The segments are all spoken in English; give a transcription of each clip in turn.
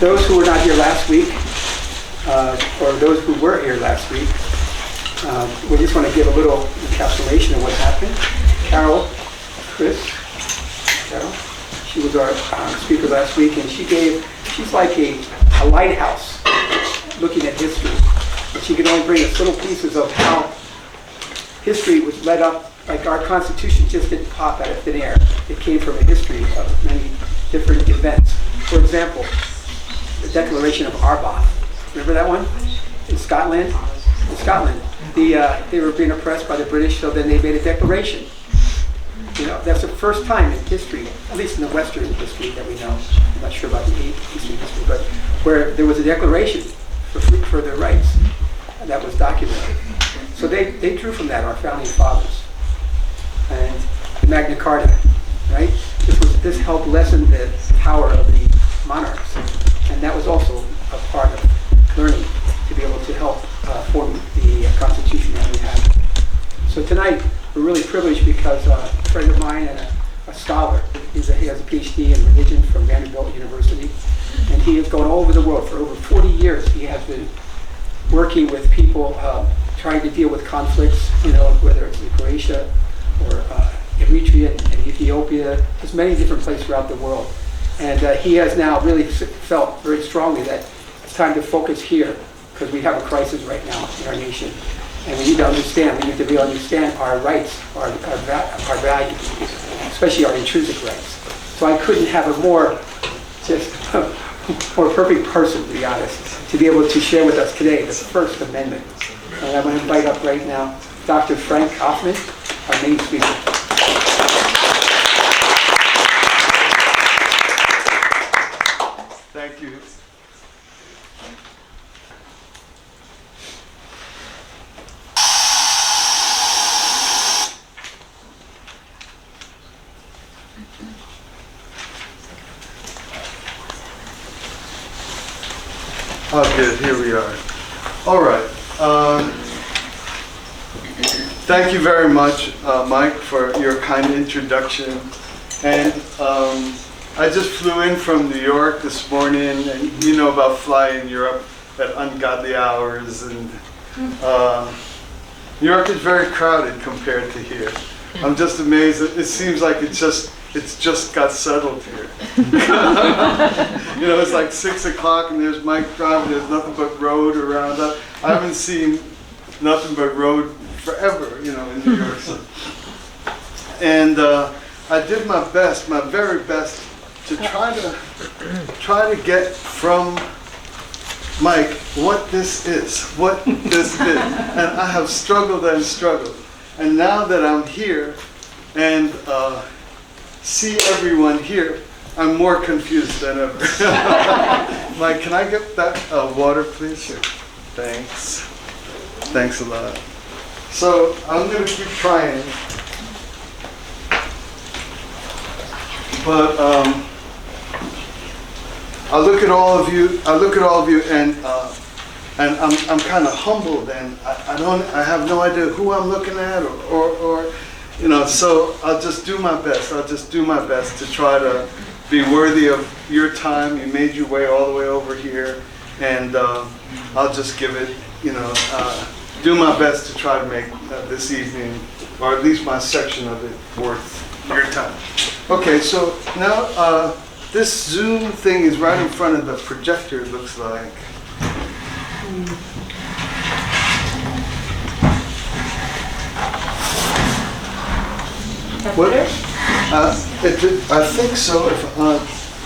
those who were not here last week, or those who were here last week, we just want to give a little encapsulation of what happened. Carol, she was our speaker last week, and she's like a lighthouse looking at history. But she could only bring us little pieces of how history was led up, like our Constitution just didn't pop out of thin air. It came from a history of many different events. For example, the Declaration of Arbroath. Remember that one? In Scotland? In Scotland. They were being oppressed by the British, so then they made a declaration. You know, that's the first time in history, at least in the Western history that we know. I'm not sure about the Eastern history, but where there was a declaration for their rights, and that was documented. So they drew from that, our founding fathers. And the Magna Carta, right? This helped lessen the power of the monarchs. And that was also a part of learning to be able to help form the Constitution that we have. So tonight, we're really privileged because a friend of mine and a scholar, he has a PhD in religion from Vanderbilt University, and he has gone all over the world. For over 40 years, he has been working with people trying to deal with conflicts, you know, whether it's in Croatia or Eritrea and Ethiopia, there's many different places throughout the world. And he has now really felt very strongly that it's time to focus here, because we have a crisis right now in our nation. And we need to understand, we need to really understand our rights, our values, especially our intrinsic rights. So I couldn't have a more perfect person, to be honest, to be able to share with us today the First Amendment. And I'm going to invite up right now Dr. Frank Hoffman, our main speaker. Thank you. Oh, good. Here we are. All right. Thank you very much, Mike, for your kind introduction. And I just flew in from New York this morning, and you know about flying Europe at ungodly hours. And New York is very crowded compared to here. I'm just amazed. It seems like it's just got settled here. You know, it's like 6 o'clock and there's Mike driving, there's nothing but road around us. I haven't seen nothing but road forever, you know, in New York City. And I did my best, my very best, to try to get from Mike what this is. And I have struggled and struggled. And now that I'm here and see everyone here, I'm more confused than ever. Mike, can I get that water, please? Sure. Thanks. Thanks a lot. So I'm going to keep trying. But I look at all of you, and I'm kind of humbled, and I have no idea who I'm looking at, or you know. So I'll just do my best. To try to be worthy of your time. You made your way all the way over here, and I'll just give it, you know, do my best to try to make this evening, or at least my section of it, worth your time. Okay, so now this Zoom thing is right in front of the projector, it looks like. What? I think so.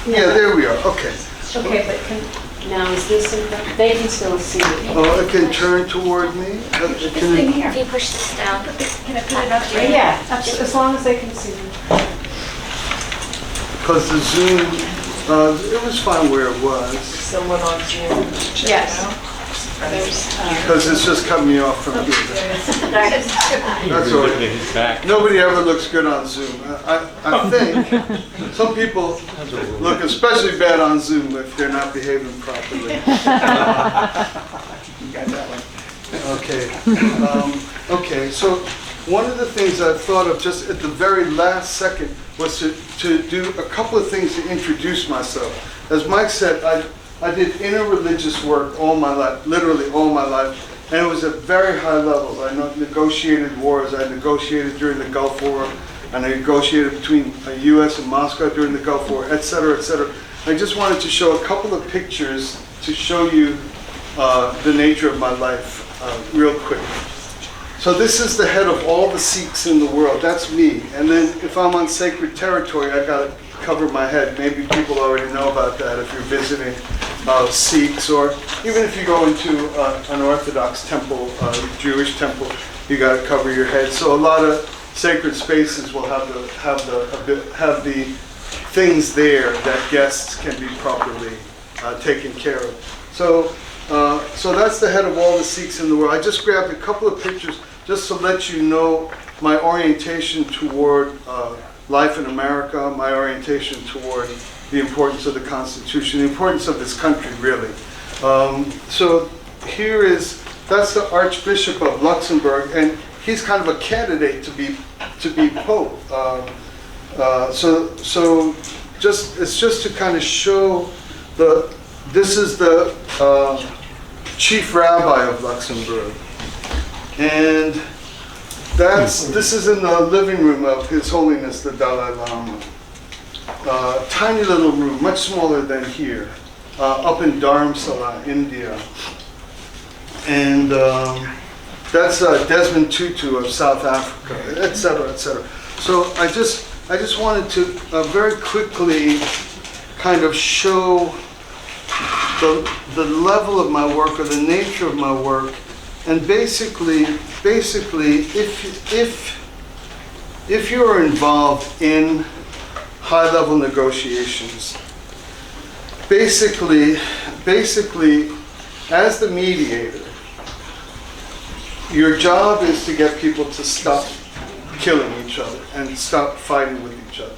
Yeah, there we are. Okay. Okay, but now is this in front? They can still see it. Oh, it can turn toward me? This thing here. If you push this down. Can I put it up there? Yeah, as long as they can see me. Because the Zoom, it was fine where it was. Someone on Zoom. Yes. Because it's just cutting me off from here. That's all right. Nobody ever looks good on Zoom. I think some people look especially bad on Zoom if they're not behaving properly. You got that one. Okay, so one of the things I thought of just at the very last second was to do a couple of things to introduce myself. As Mike said, I did interreligious work all my life, literally all my life, and it was at very high levels. I negotiated wars. I negotiated during the Gulf War. I negotiated between the U.S. and Moscow during the Gulf War, et cetera, et cetera. I just wanted to show a couple of pictures to show you the nature of my life real quick. So this is the head of all the Sikhs in the world. That's me. And then if I'm on sacred territory, I got to cover my head. Maybe people already know about that if you're visiting Sikhs, or even if you go into an Orthodox temple, Jewish temple, you got to cover your head. So a lot of sacred spaces will have the things there that guests can be properly taken care of. So that's the head of all the Sikhs in the world. I just grabbed a couple of pictures just to let you know my orientation toward life in America, my orientation toward the importance of the Constitution, the importance of this country, really. So that's the Archbishop of Luxembourg, and he's kind of a candidate to be Pope. It's just to kind of show this is the Chief Rabbi of Luxembourg, and this is in the living room of His Holiness the Dalai Lama. Tiny little room, much smaller than here, up in Dharamsala, India. And that's Desmond Tutu of South Africa, et cetera, et cetera. So I just wanted to very quickly kind of show the level of my work, or the nature of my work, and basically, if you are involved in high-level negotiations, basically, as the mediator, your job is to get people to stop killing each other and stop fighting with each other.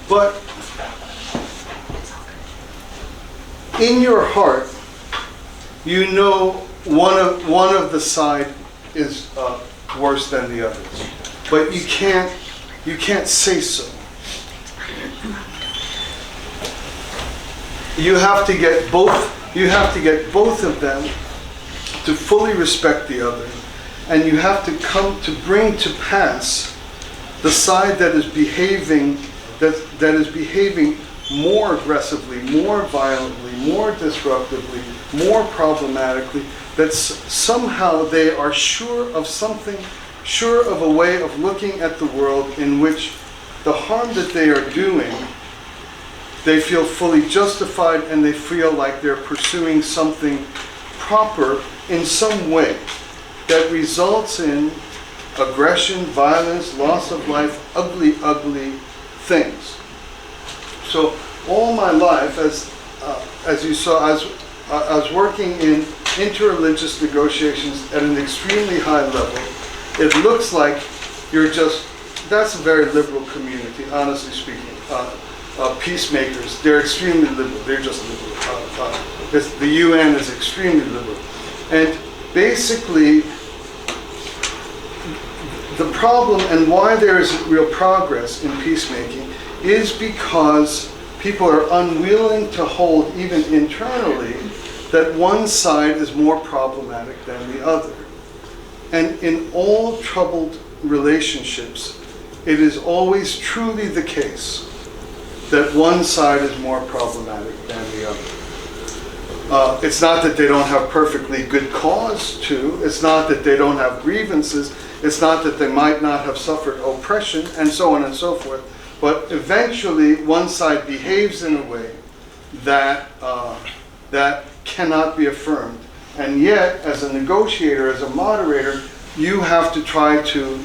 But in your heart, you know one of the side is worse than the others, but you can't say so. You have to get both of them to fully respect the other, and you have to come to bring to pass the side that is behaving more aggressively, more violently, more disruptively, more problematically, that somehow they are sure of a way of looking at the world in which the harm that they are doing, they feel fully justified, and they feel like they're pursuing something proper in some way that results in aggression, violence, loss of life, ugly, ugly things. So all my life, as you saw, I was working in interreligious negotiations at an extremely high level. It looks like that's a very liberal community, honestly speaking. Peacemakers, they're extremely liberal. They're just liberal. The UN is extremely liberal. And basically, the problem and why there isn't real progress in peacemaking is because people are unwilling to hold, even internally, that one side is more problematic than the other. And in all troubled relationships, it is always truly the case that one side is more problematic than the other. It's not that they don't have perfectly good cause to. It's not that they don't have grievances. It's not that they might not have suffered oppression, and so on and so forth. But eventually, one side behaves in a way that cannot be affirmed. And yet, as a negotiator, as a moderator, you have to try to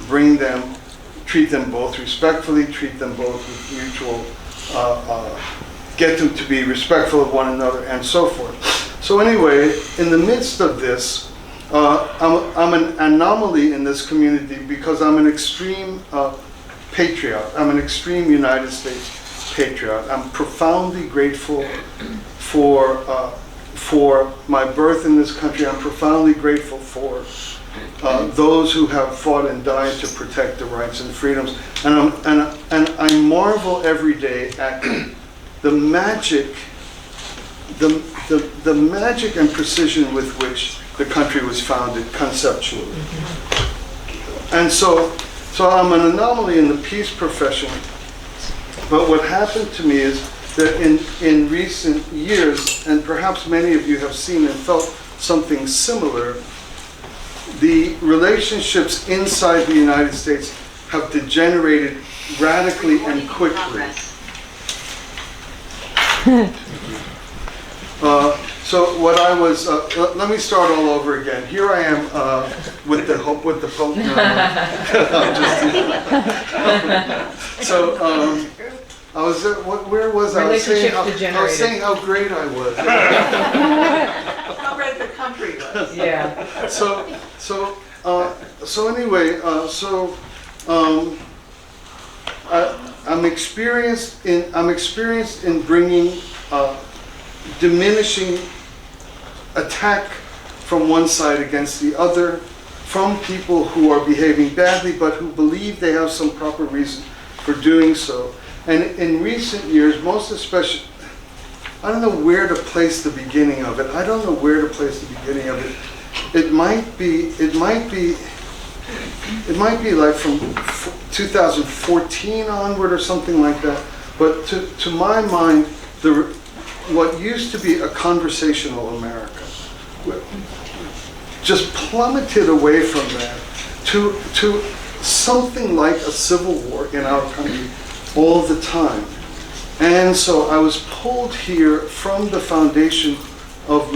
treat them both respectfully, treat them both with mutual, get them to be respectful of one another, and so forth. So anyway, in the midst of this, I'm an anomaly in this community because I'm an extreme patriot. I'm an extreme United States patriot. I'm profoundly grateful for my birth in this country. I'm profoundly grateful for those who have fought and died to protect the rights and freedoms. And I marvel every day at the magic the magic and precision with which the country was founded conceptually. And so I'm an anomaly in the peace profession, but what happened to me is that in recent years, and perhaps many of you have seen and felt something similar, the relationships inside the United States have degenerated radically and quickly. So what I was, let me start all over again. Here I am with the Pope. No. I'm just, so I was, where was I? I was saying how great I was. How great the country was. Yeah. So anyway, I'm experienced in bringing diminishing attack from one side against the other, from people who are behaving badly but who believe they have some proper reason for doing so. And in recent years, most especially, I don't know where to place the beginning of it. It might be like from 2014 onward or something like that. But to my mind, what used to be a conversational America just plummeted away from that to something like a civil war in our country all the time. And so I was pulled here from the foundation of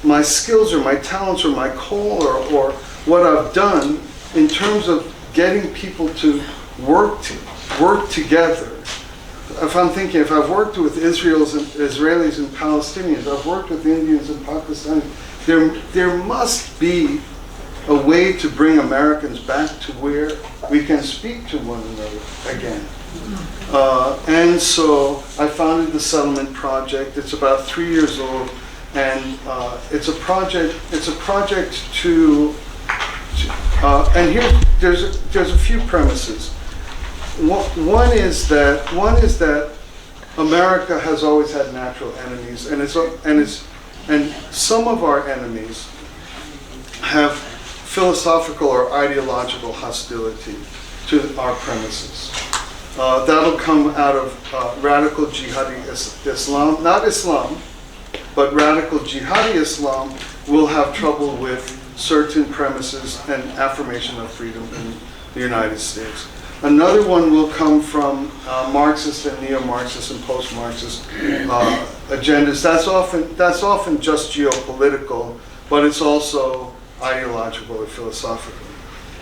my skills or my talents or my call or what I've done in terms of getting people to work together. If I'm thinking, if I've worked with Israelis and Palestinians, I've worked with Indians and Pakistanis, there must be a way to bring Americans back to where we can speak to one another again. And so I founded the Settlement Project. It's about 3 years old, and it's a project to and here there's a few premises. One is that America has always had natural enemies, and some of our enemies have philosophical or ideological hostility to our premises. That'll come out of radical jihadi Islam, not Islam, but radical jihadi Islam will have trouble with certain premises and affirmation of freedom in the United States. Another one will come from Marxist and neo-Marxist and post-Marxist agendas. That's often just geopolitical, but it's also ideological or philosophical.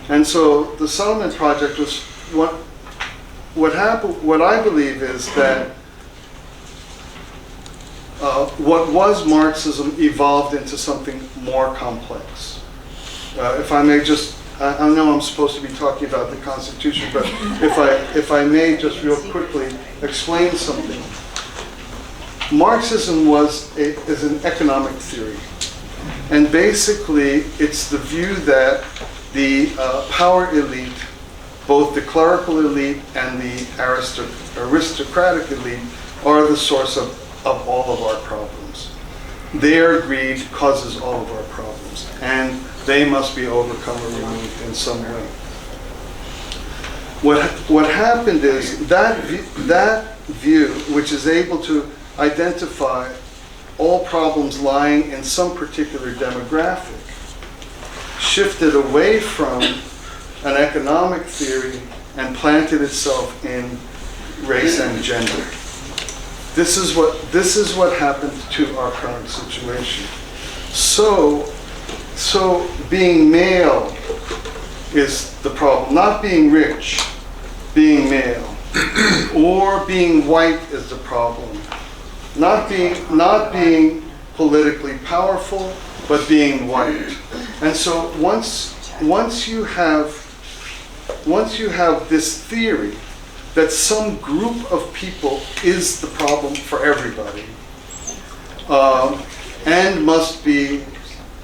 And so the Settlement Project was what happened. What I believe is that what was Marxism evolved into something more complex. If I may just, I know I'm supposed to be talking about the Constitution, but if I may just real quickly explain something. Marxism is an economic theory. And basically, it's the view that the power elite, both the clerical elite and the aristocratic elite, are the source of all of our problems. Their greed causes all of our problems, and they must be overcome or removed in some way. What happened is that view, which is able to identify all problems lying in some particular demographic, shifted away from an economic theory and planted itself in race and gender. This is what happened to our current situation. So being male is the problem, not being rich, being male, or being white is the problem. Not being politically powerful, but being white. And so once you have this theory that some group of people is the problem for everybody, and must be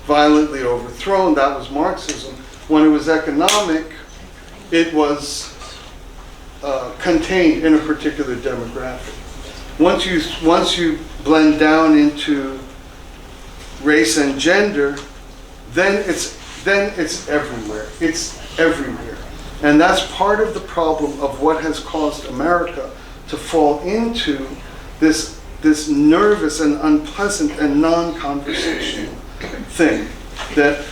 violently overthrown, that was Marxism. When it was economic, it was contained in a particular demographic. once you blend down into race and gender, then it's everywhere. It's everywhere. And that's part of the problem of what has caused America to fall into this nervous and unpleasant and non-conversational thing. That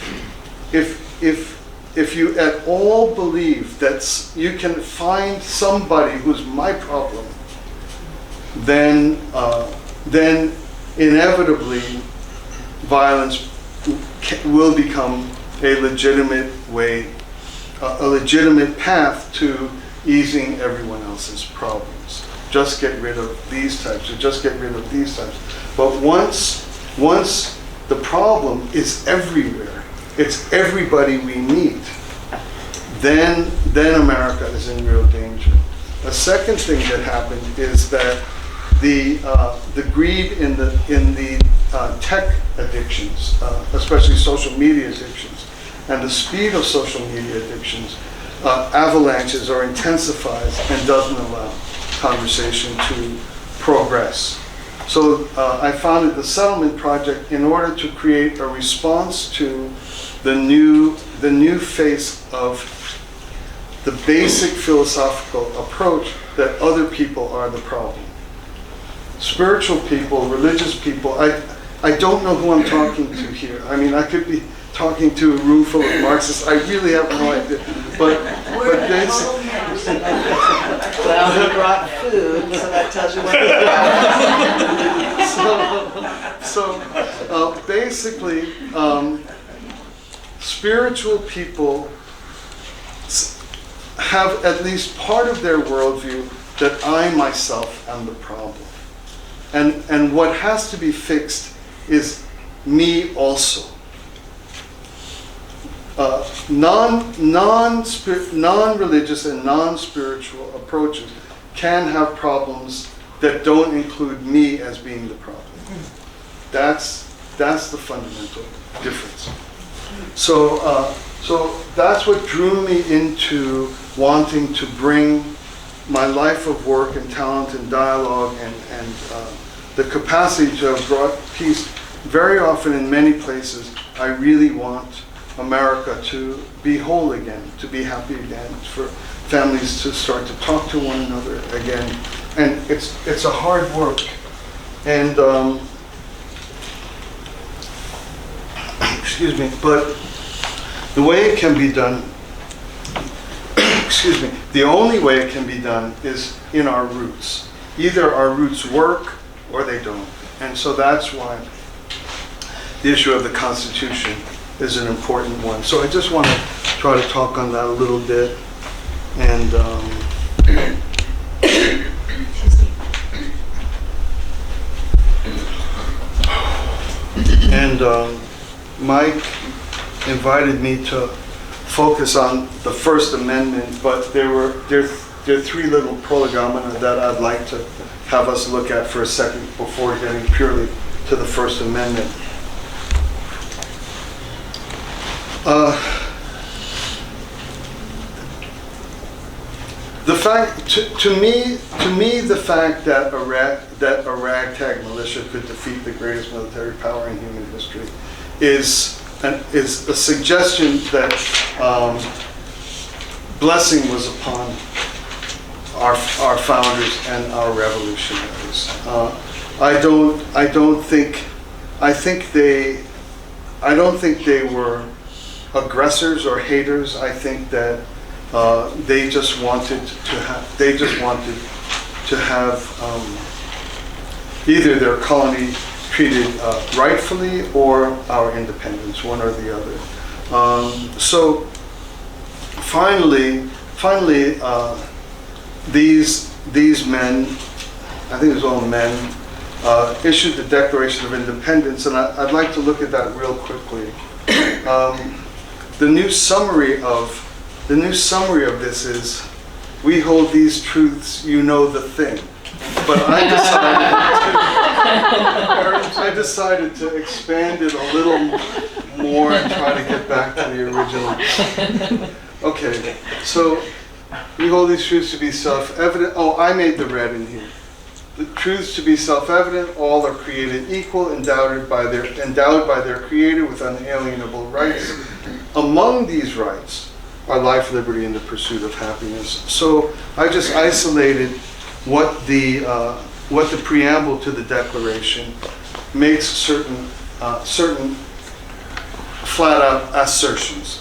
if you at all believe that you can find somebody who's my problem, then inevitably violence will become a legitimate way, a legitimate path to easing everyone else's problems. Just get rid of these types, or just get rid of these types. But once the problem is everywhere, it's everybody we meet, then America is in real danger. A second thing that happened is that the greed in the tech addictions, especially social media addictions, and the speed of social media addictions avalanches or intensifies and doesn't allow conversation to progress. So I founded the Settlement Project in order to create a response to the new face of the basic philosophical approach that other people are the problem. Spiritual people, religious people, I don't know who I'm talking to here. I mean, I could be talking to a room full of Marxists. I really have no idea. But basically, Well, we brought food, so that tells you what we got. basically, spiritual people have at least part of their worldview that I myself am the problem. And what has to be fixed is me also. Non-religious and non-spiritual approaches can have problems that don't include me as being the problem. That's the fundamental difference. So that's what drew me into wanting to bring my life of work and talent and dialogue and the capacity to have brought peace. Very often in many places, I really want America to be whole again, to be happy again, for families to start to talk to one another again. And it's a hard work. And excuse me, but the way it can be done, excuse me, the only way it can be done is in our roots. Either our roots work or they don't. And so that's why the issue of the Constitution is an important one. So I just want to try to talk on that a little bit. And Mike invited me to focus on the First Amendment, but there are three little prolegomena that I'd like to have us look at for a second before getting purely to the First Amendment. The fact, to me, the fact that a ragtag militia could defeat the greatest military power in human history is a suggestion that blessing was upon our founders and our revolutionaries. I don't think they were aggressors or haters. I think that they just wanted to have either their colony treated rightfully or our independence, one or the other. So finally, these men, I think it was all men, issued the Declaration of Independence, and I'd like to look at that real quickly. The new summary of this is, we hold these truths, you know the thing. But I decided to expand it a little more and try to get back to the original. Okay, so we hold these truths to be self-evident. Oh, I made the red in here. the truths to be self-evident, all are created equal, endowed by their creator with unalienable rights. Among these rights are life, liberty, and the pursuit of happiness. So I just isolated what the preamble to the Declaration makes certain flat-out assertions.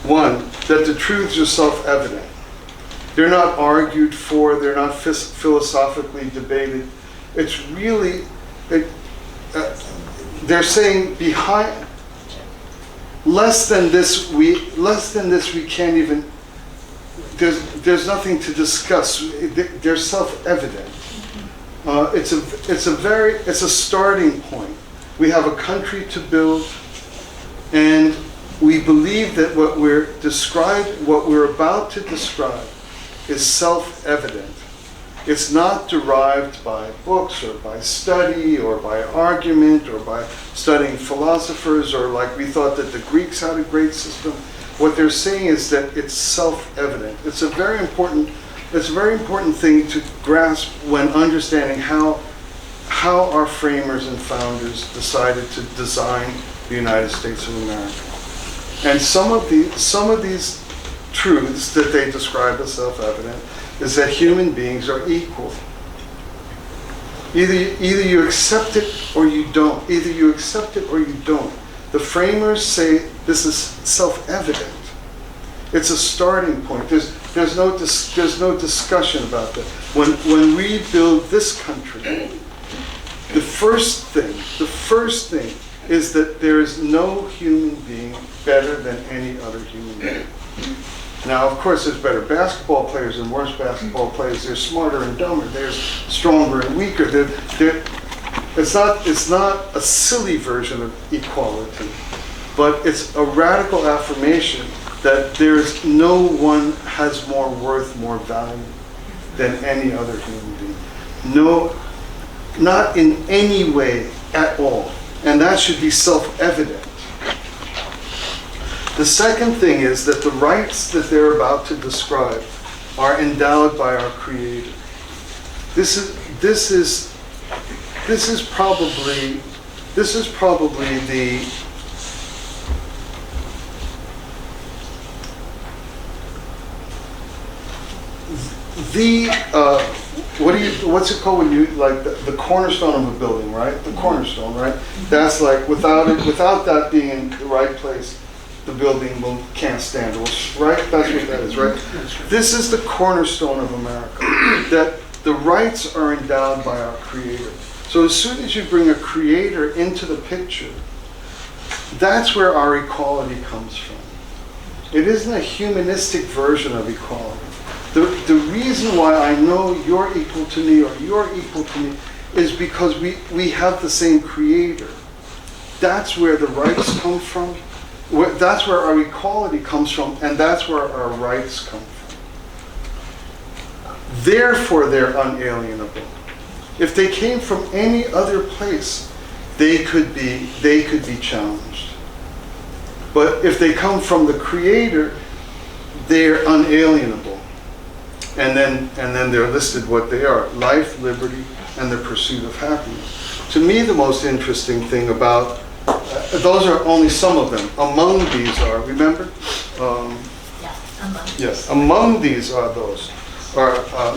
One, that the truths are self-evident. They're not argued for, they're not philosophically debated. It's really, they're saying behind, less than this we can't even, there's nothing to discuss. They're self-evident. It's a starting point. We have a country to build, and we believe that what we're about to describe is self-evident. It's not derived by books or by study or by argument or by studying philosophers, or like we thought that the Greeks had a great system. What they're saying is that it's self-evident. It's a very important thing to grasp when understanding how our framers and founders decided to design the United States of America. And some of these truths that they describe as self-evident is that human beings are equal. Either you accept it or you don't. Either you accept it or you don't. The framers say this is self-evident. It's a starting point. There's no discussion about that. When we build this country, the first thing is that there is no human being better than any other human being. Now, of course, there's better basketball players and worse basketball players. They're smarter and dumber. There's stronger and weaker. It's not a silly version of equality, but it's a radical affirmation that there's no one has more worth, more value than any other human being. No, not in any way at all. And that should be self-evident. The second thing is that the rights that they're about to describe are endowed by our Creator. This is probably what's it called when you, like, the cornerstone of a building, right? The cornerstone, right? That's like, without that being in the right place, the building can't stand, right? That's what that is, right? This is the cornerstone of America, that the rights are endowed by our Creator. So as soon as you bring a Creator into the picture, that's where our equality comes from. It isn't a humanistic version of equality. The reason why I know you're equal to me or you're equal to me is because we have the same Creator. That's where the rights come from. That's where our equality comes from, and that's where our rights come from. Therefore, they're unalienable. If they came from any other place, they could be challenged. But if they come from the Creator, they're unalienable. And then they're listed what they are: life, liberty, and the pursuit of happiness. To me, the most interesting thing about those are only some of them. Among these are, remember? Yes, among these are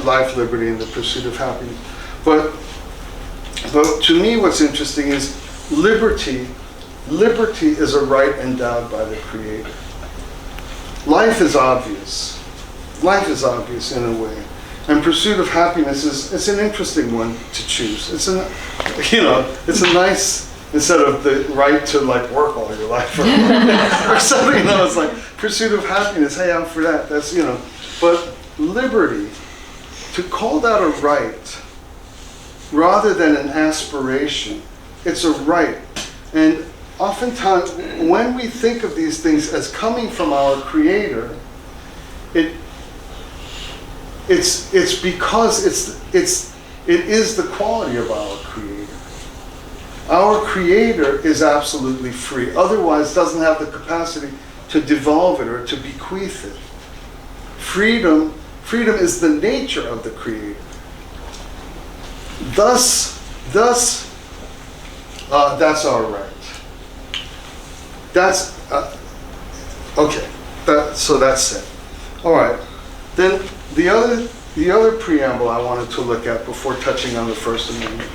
life, liberty, and the pursuit of happiness. But to me, what's interesting is liberty. Liberty is a right endowed by the Creator. Life is obvious. Life is obvious in a way. And pursuit of happiness it's an interesting one to choose. It's a nice, instead of the right to like work all your life or something, it's like pursuit of happiness. Hey, I'm for that. That's, but liberty, to call that a right rather than an aspiration, it's a right. And oftentimes when we think of these things as coming from our Creator, it's because it is the quality of our Creator. Our Creator is absolutely free. Otherwise, doesn't have the capacity to devolve it or to bequeath it. Freedom is the nature of the Creator. Thus, that's our right. That's, okay, so that's it. All right, then the other preamble I wanted to look at before touching on the First Amendment.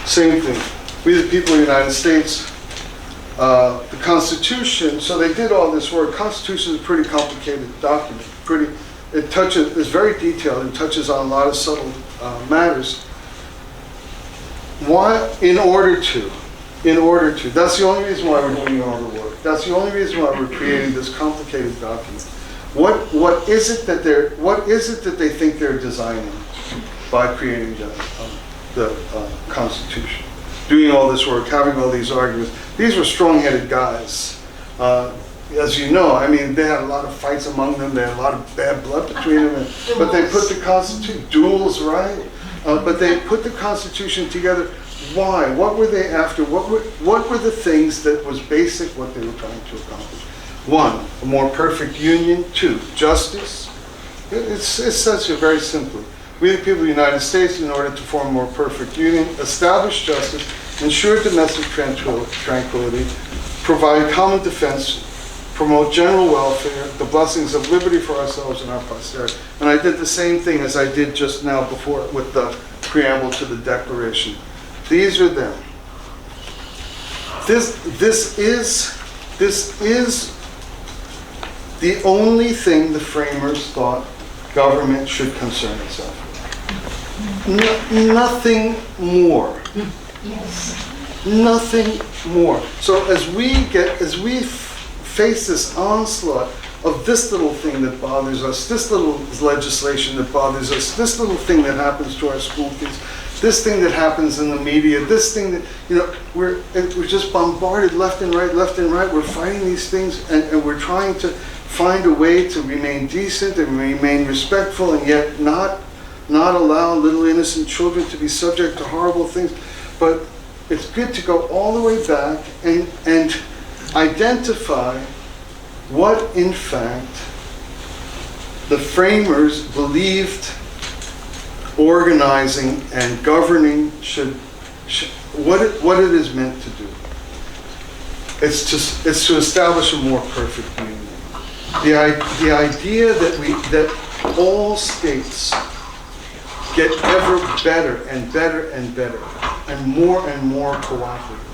Same thing. We the people of the United States, the Constitution, so they did all this work. Constitution is a pretty complicated document. It's very detailed and touches on a lot of subtle matters. Why? In order to. That's the only reason why we're doing all the work. That's the only reason why we're creating this complicated document. What is it that they think they're designing by creating the Constitution? Doing all this work, having all these arguments. These were strong-headed guys. As you know, I mean, they had a lot of fights among them. They had a lot of bad blood between them. But they put the Constitution, duels, right? But they put the Constitution together. Why? What were they after? What were the things that was basic what they were trying to accomplish? 1, a more perfect union. 2, justice. It says here very simply, we the people of the United States, in order to form a more perfect union, establish justice, ensure domestic tranquility, provide common defense, promote general welfare, the blessings of liberty for ourselves and our posterity. And I did the same thing as I did just now before with the preamble to the Declaration. These are them. This is the only thing the framers thought government should concern itself with. Nothing more. Nothing more. So as we face this onslaught of this little thing that bothers us, this little legislation that bothers us, this little thing that happens to our school kids, this thing that happens in the media, this thing that, we're just bombarded left and right. We're fighting these things and we're trying to find a way to remain decent and remain respectful and yet not allow little innocent children to be subject to horrible things. But it's good to go all the way back and identify what, in fact, the framers believed organizing and governing what it is meant to do. It's to establish a more perfect union. The idea that all states get ever better and better and better and more cooperative.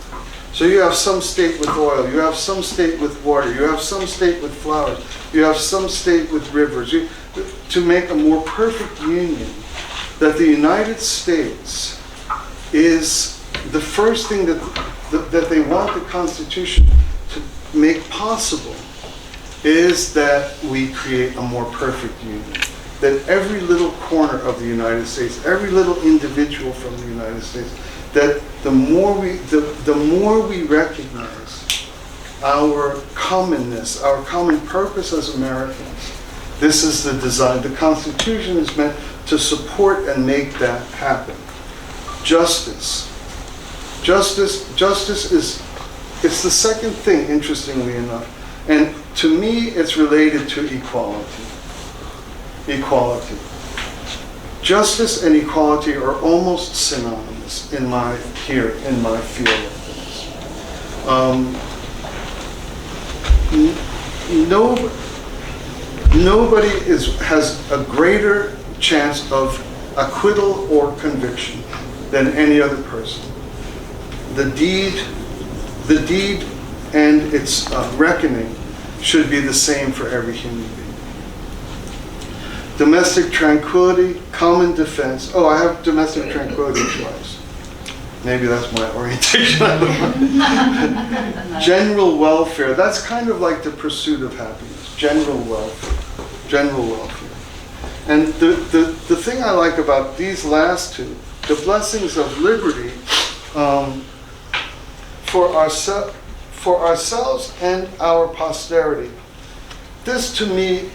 So you have some state with oil, you have some state with water, you have some state with flowers, you have some state with rivers. To make a more perfect union, that the United States is the first thing that they want the Constitution to make possible is that we create a more perfect union. That every little corner of the United States, every little individual from the United States, that the more we recognize our commonness, our common purpose as Americans, this is the design. The Constitution is meant to support and make that happen. Justice. Justice is, it's the second thing, interestingly enough. And to me, it's related to equality. Equality. Justice and equality are almost synonymous in my field of things. Nobody has a greater chance of acquittal or conviction than any other person. The deed and its reckoning should be the same for every human being. Domestic tranquility, common defense. Oh, I have domestic tranquility twice. Maybe that's my orientation. General welfare. That's kind of like the pursuit of happiness. General welfare. General welfare. And the thing I like about these last two, the blessings of liberty, for ourselves and our posterity. This to me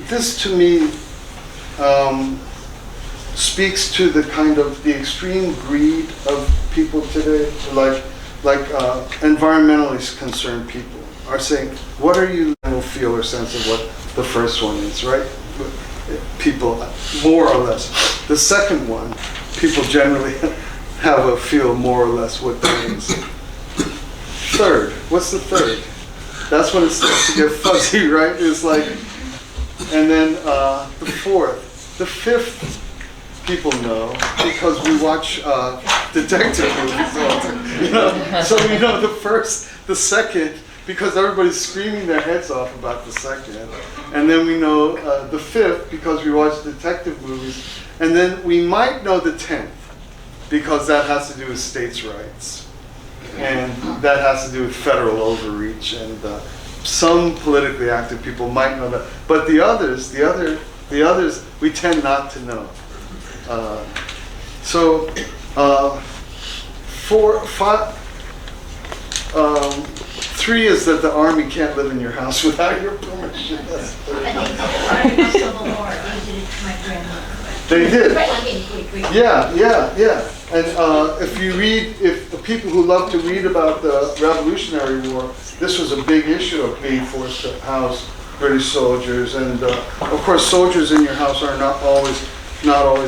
speaks to the kind of the extreme greed of people today, like environmentally concerned people are saying, what are you will feel or sense of what the first one is, right? People, more or less. The second one, people generally have a feel more or less what that is. Third, what's the third? That's when it starts to get fuzzy, right? It's like, and then the fourth. The fifth, people know because we watch detective movies all the time. You know? So we know the first, the second, because everybody's screaming their heads off about the second. And then we know the fifth because we watch detective movies. And then we might know the 10th because that has to do with states' rights. And that has to do with federal overreach. And some politically active people might know that. But the others, we tend not to know. Three is that the army can't live in your house without your permission. I think the Civil War, they did it to my grandmother. They did. Wait. Yeah. And if the people who love to read about the Revolutionary War, this was a big issue of being forced to house British soldiers. And of course, soldiers in your house are not always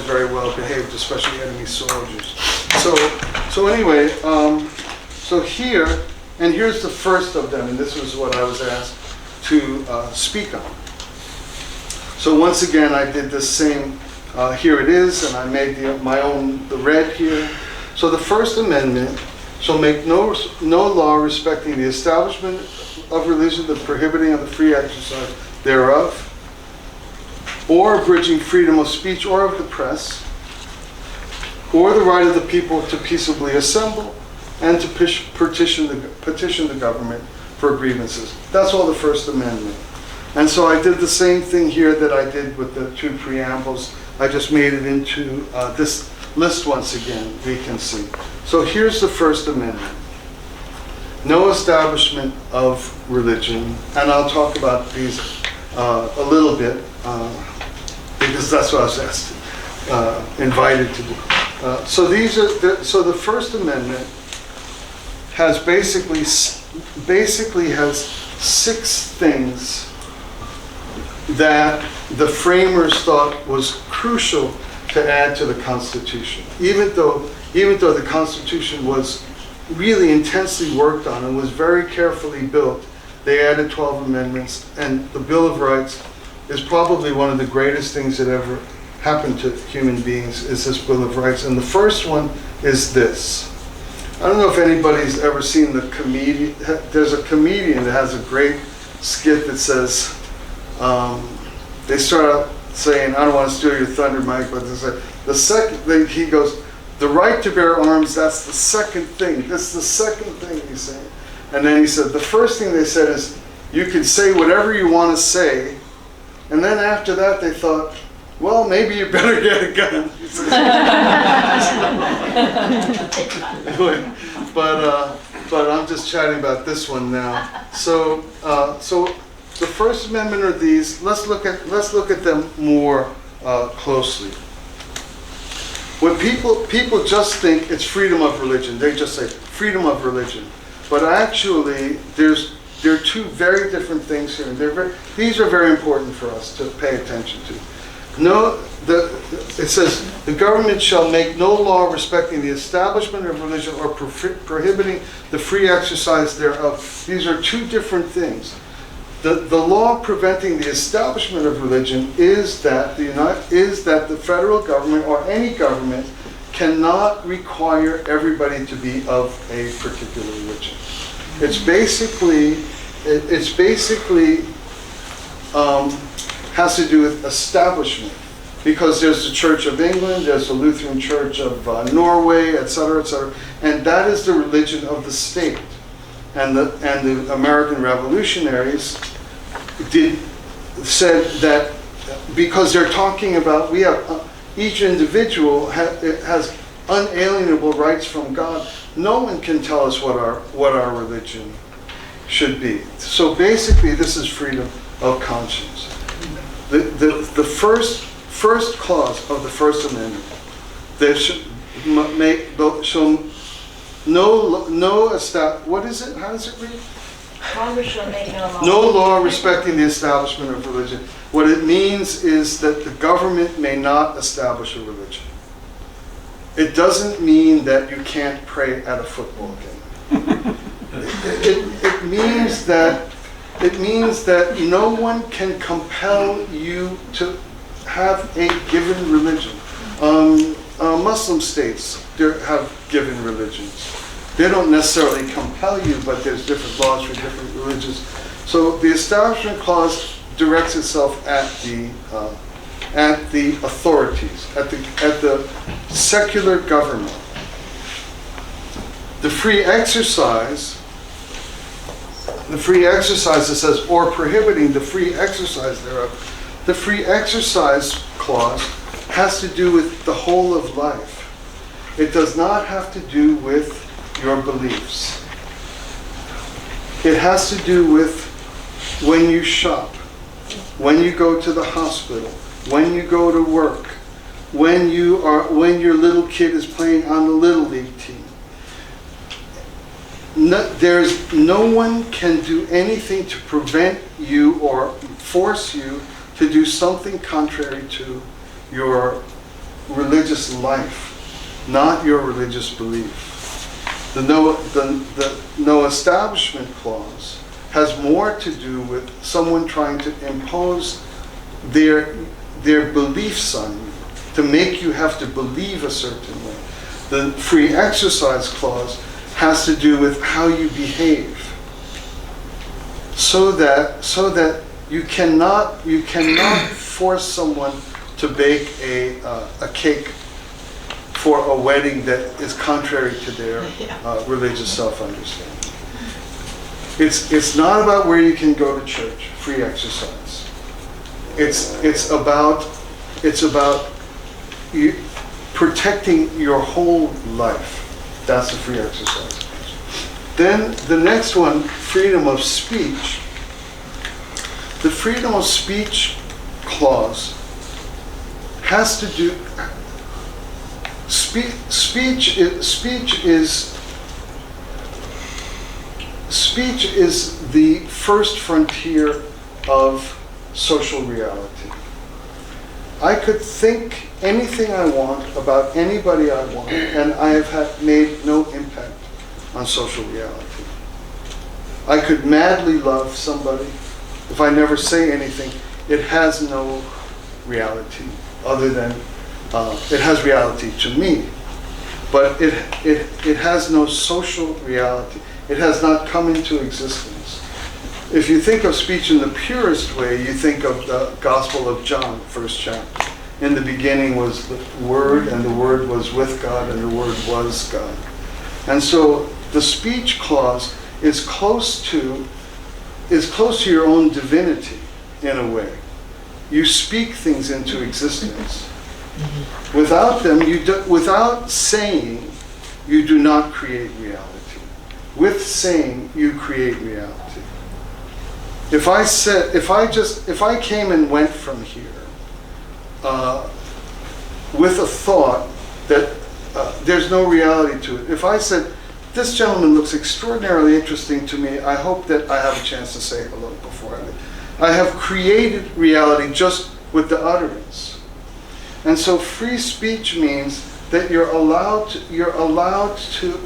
very well behaved, especially enemy soldiers. So anyway, so here's the first of them, and this was what I was asked to speak on. So once again, I did this same, here it is, and I made the red here. So the First Amendment shall make no law respecting the establishment of religion, the prohibiting of the free exercise thereof, or abridging freedom of speech or of the press, or the right of the people to peaceably assemble and to petition the government for grievances. That's all the First Amendment. And so I did the same thing here that I did with the two preambles. I just made it into this list once again, we can see. So here's the First Amendment. No establishment of religion, and I'll talk about these a little bit, because that's what I was asked, invited to do. So the First Amendment has basically has 6 things that the framers thought was crucial to add to the Constitution. Even though the Constitution was really intensely worked on and was very carefully built, they added 12 amendments, and the Bill of Rights is probably one of the greatest things that ever happened to human beings, is this Bill of Rights. And the first one is this. I don't know if anybody's ever seen the comedian. There's a comedian that has a great skit that says, they start out saying, I don't want to steal your thunder, Mike, but they say, the second thing, he goes, the right to bear arms, that's the second thing. That's the second thing he's saying. And then he said, the first thing they said is, you can say whatever you want to say. And then after that, they thought, well, maybe you better get a gun. Anyway, but I'm just chatting about this one now. So the First Amendment are these. Let's look at them more closely. When people just think it's freedom of religion, they just say freedom of religion. But actually, there are two very different things here, and these are very important for us to pay attention to. It says, the government shall make no law respecting the establishment of religion or prohibiting the free exercise thereof. These are two different things. The law preventing the establishment of religion is that the federal government or any government cannot require everybody to be of a particular religion. It's basically has to do with establishment, because there's the Church of England, there's the Lutheran Church of Norway, etc., and that is the religion of the state. And the American revolutionaries said that because they're talking about each individual has unalienable rights from God. No one can tell us what our religion should be. So basically, this is freedom of conscience. The first clause of the First Amendment, they what is it? How does it read? Congress shall make no law. No law respecting the establishment of religion. What it means is that the government may not establish a religion. It doesn't mean that you can't pray at a football game. It means that no one can compel you to have a given religion. Muslim states have given religions. They don't necessarily compel you, but there's different laws for different religions. So the Establishment Clause directs itself at the authorities, at the secular government. The free exercise, it says, or prohibiting the free exercise thereof. The free exercise clause has to do with the whole of life. It does not have to do with your beliefs. It has to do with when you shop, when you go to the hospital, when you go to work, when your little kid is playing on the Little League team. No one can do anything to prevent you or force you to do something contrary to your religious life, not your religious belief. The No Establishment Clause has more to do with someone trying to impose their beliefs on you, to make you have to believe a certain way. The Free Exercise Clause has to do with how you behave, so that you cannot force someone to bake a cake for a wedding that is contrary to their religious self-understanding. It's not about where you can go to church, free exercise. It's about you protecting your whole life. That's the free exercise. Then the next one, freedom of speech. The freedom of speech clause has to do. Speech is the first frontier of social reality. I could think anything I want about anybody I want, and I have made no impact on social reality. I could madly love somebody. If I never say anything, it has no reality other than it has reality to me, but it has no social reality. It has not come into existence. If you think of speech in the purest way, you think of the Gospel of John, first chapter. In the beginning was the Word, and the Word was with God, and the Word was God. And so the speech clause is close to your own divinity in a way. You speak things into existence. Without them, without saying, you do not create reality. With saying, you create reality. If I came and went from here with a thought that there's no reality to it. If I said, this gentleman looks extraordinarily interesting to me, I hope that I have a chance to say hello before I leave. I have created reality just with the utterance. And so free speech means that you're allowed to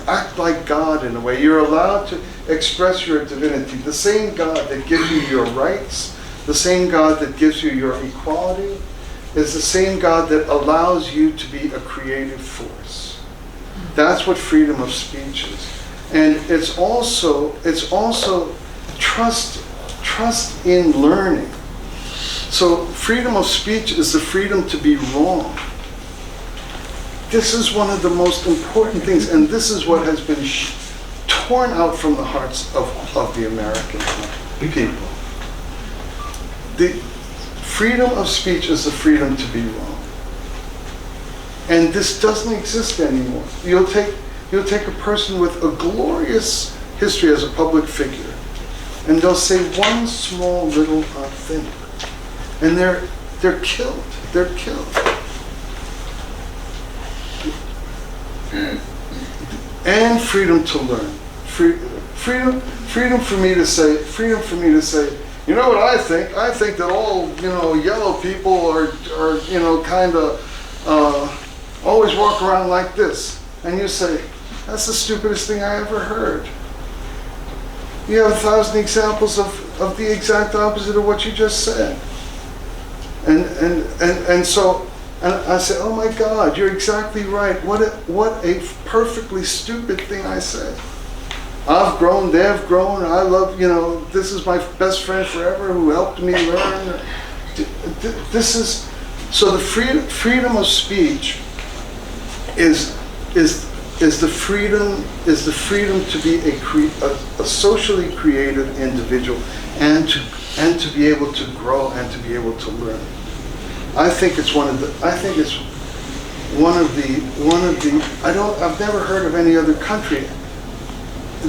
act like God in a way. You're allowed to express your divinity. The same God that gives you your rights, the same God that gives you your equality, is the same God that allows you to be a creative force. That's what freedom of speech is. And it's also trust in learning. So freedom of speech is the freedom to be wrong. This is one of the most important things, and this is what has been torn out from the hearts of the American people. The freedom of speech is the freedom to be wrong. And this doesn't exist anymore. You'll take a person with a glorious history as a public figure, and they'll say one small little thing, and they're killed. They're killed. And freedom to learn. Freedom for me to say, you know what I think? I think that all, yellow people are kind of always walk around like this. And you say, that's the stupidest thing I ever heard. You have 1,000 examples of the exact opposite of what you just said. And so I say, oh my God, you're exactly right. What a perfectly stupid thing I said. I've grown, they've grown, I love, this is my best friend forever who helped me learn. This is, so the freedom of speech is the freedom to be a socially creative individual and to be able to grow and to be able to learn. I think it's one of the I've never heard of any other country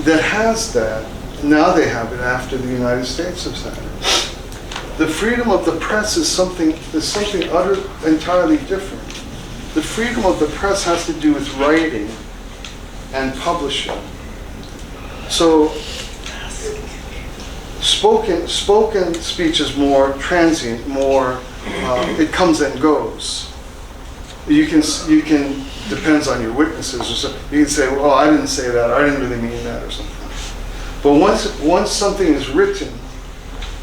that has that. Now they have it after the United States has had it. The freedom of the press is something entirely different. The freedom of the press has to do with writing and publishing. So spoken speech is more transient, more it comes and goes. You can depends on your witnesses or something. You can say, well, I didn't say that, I didn't really mean that or something. But once something is written,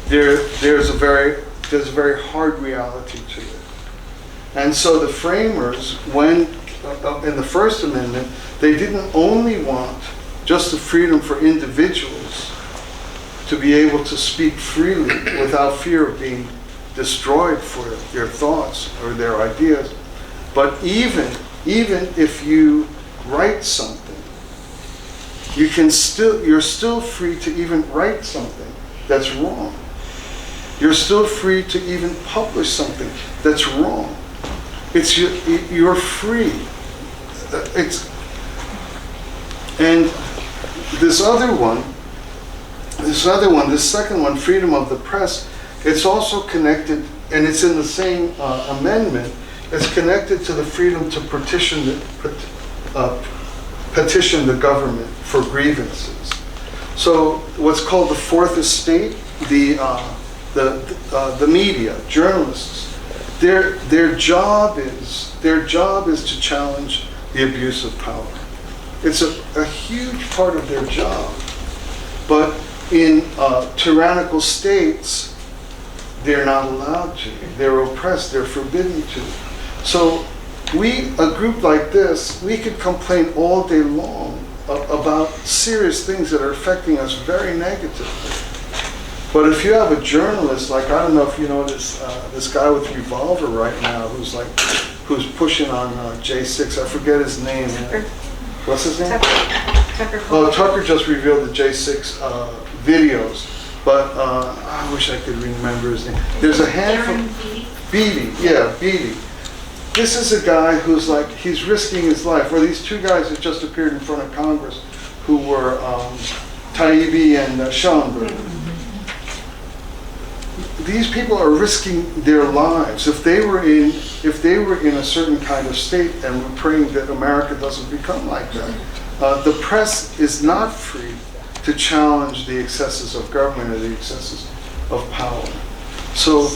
there's a very hard reality to it. And so the framers, when in the First Amendment, they didn't only want just the freedom for individuals to be able to speak freely without fear of being destroyed for their thoughts or their ideas, but even if you write something, you're still free to even write something that's wrong. You're still free to even publish something that's wrong. You're free. And this second one, freedom of the press, it's also connected, and it's in the same amendment. It's connected to the freedom to petition the government for grievances. So what's called the Fourth Estate, the media, journalists, their job is to challenge the abuse of power. It's a huge part of their job. But in tyrannical states, they're not allowed to. They're oppressed. They're forbidden to. So a group like this, we could complain all day long about serious things that are affecting us very negatively. But if you have a journalist, like, I don't know if you know this guy with Revolver right now, who's pushing on J6, I forget his name. What's his name? Tucker. Oh, Tucker just revealed the J6 videos, but I wish I could remember his name. There's a handful. Beatty, yeah, Beatty. This is a guy who's like, he's risking his life. Or these two guys that just appeared in front of Congress, who were Taibbi and Schellenberg. These people are risking their lives. If they were in a certain kind of state, and we're praying that America doesn't become like that, the press is not free to challenge the excesses of government or the excesses of power. So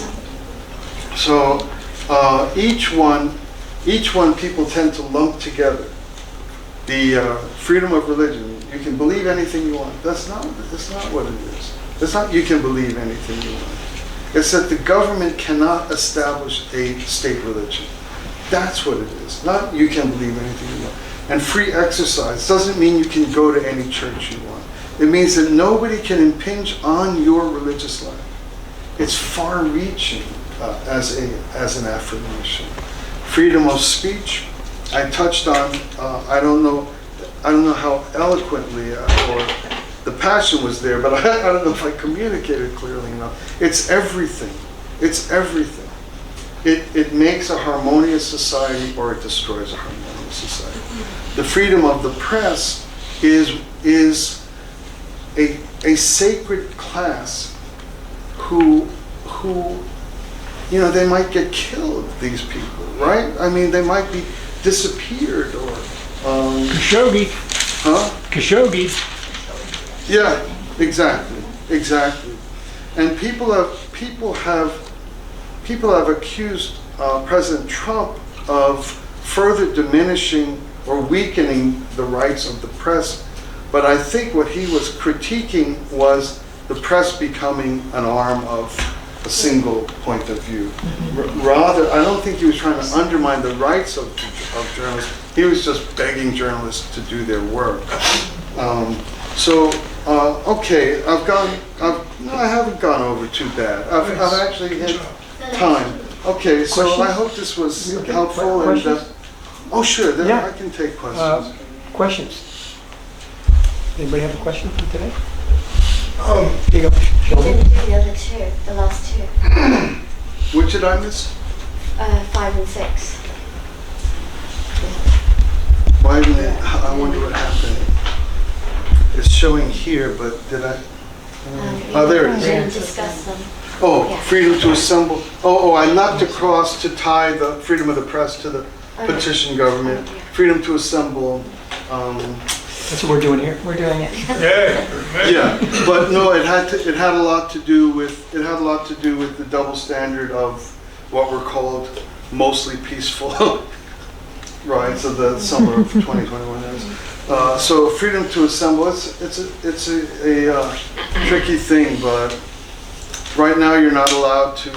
each one people tend to lump together. The freedom of religion. You can believe anything you want. That's not what it is. It's not you can believe anything you want. It's that the government cannot establish a state religion. That's what it is. Not you can believe anything you want. And free exercise doesn't mean you can go to any church you want. It means that nobody can impinge on your religious life. It's far-reaching as an affirmation. Freedom of speech. I touched on. I don't know how eloquently or the passion was there, but I don't know if I communicated clearly enough. It's everything. It's everything. It makes a harmonious society, or it destroys a harmonious society. The freedom of the press is a sacred class who they might get killed, these people, right? I mean, they might be disappeared or Khashoggi. Huh? Khashoggi. Yeah, exactly. And people have accused President Trump of further diminishing or weakening the rights of the press. But I think what he was critiquing was the press becoming an arm of a single point of view. Rather, I don't think he was trying to undermine the rights of journalists. He was just begging journalists to do their work. Okay, no, I haven't gone over too bad. I've actually had time. Okay, so I Questions? hope this was You okay? helpful. Questions? Oh, sure, Yeah. I can take questions. Questions? Anybody have a question for today? Here you go, Sheldon. Didn't do the other two, the last two, Which did I miss? 5 and 6. Why didn't it, I wonder what happened. It's showing here, but did I? Oh, there it We is. didn't discuss them. Oh, Yeah. freedom to assemble. Oh, I knocked across to tie the freedom of the press to the Okay. petition government. Okay. Freedom to assemble. That's what we're doing here. We're doing it. Yeah, but no, it had a lot to do with the double standard of what were called mostly peaceful riots of the summer of 2021. So freedom to assemble, it's a tricky thing, but right now you're not allowed to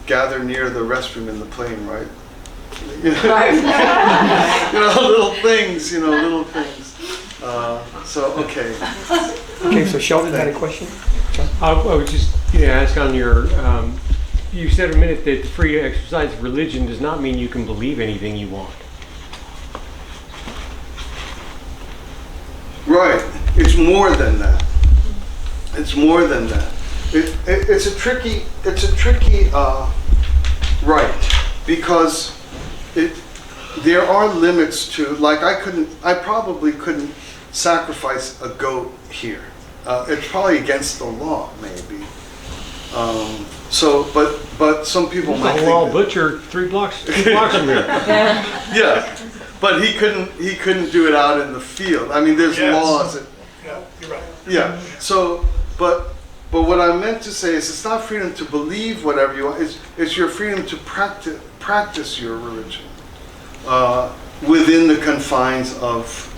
gather near the restroom in the plane, right? Little things. Okay. Okay, so Sheldon had a question? I was just going to ask on your, you said a minute that free exercise of religion does not mean you can believe anything you want. Right. It's more than that. It's more than that. It's a tricky right, because there are limits to, like I probably couldn't sacrifice a goat here. It's probably against the law, maybe. But some people might The law think butcher 2 blocks from here. yeah, but he couldn't do it out in the field. I mean, there's laws that, Yeah, you're right. yeah. So, but what I meant to say is, it's not freedom to believe whatever you want. It's your freedom to practice your religion within the confines of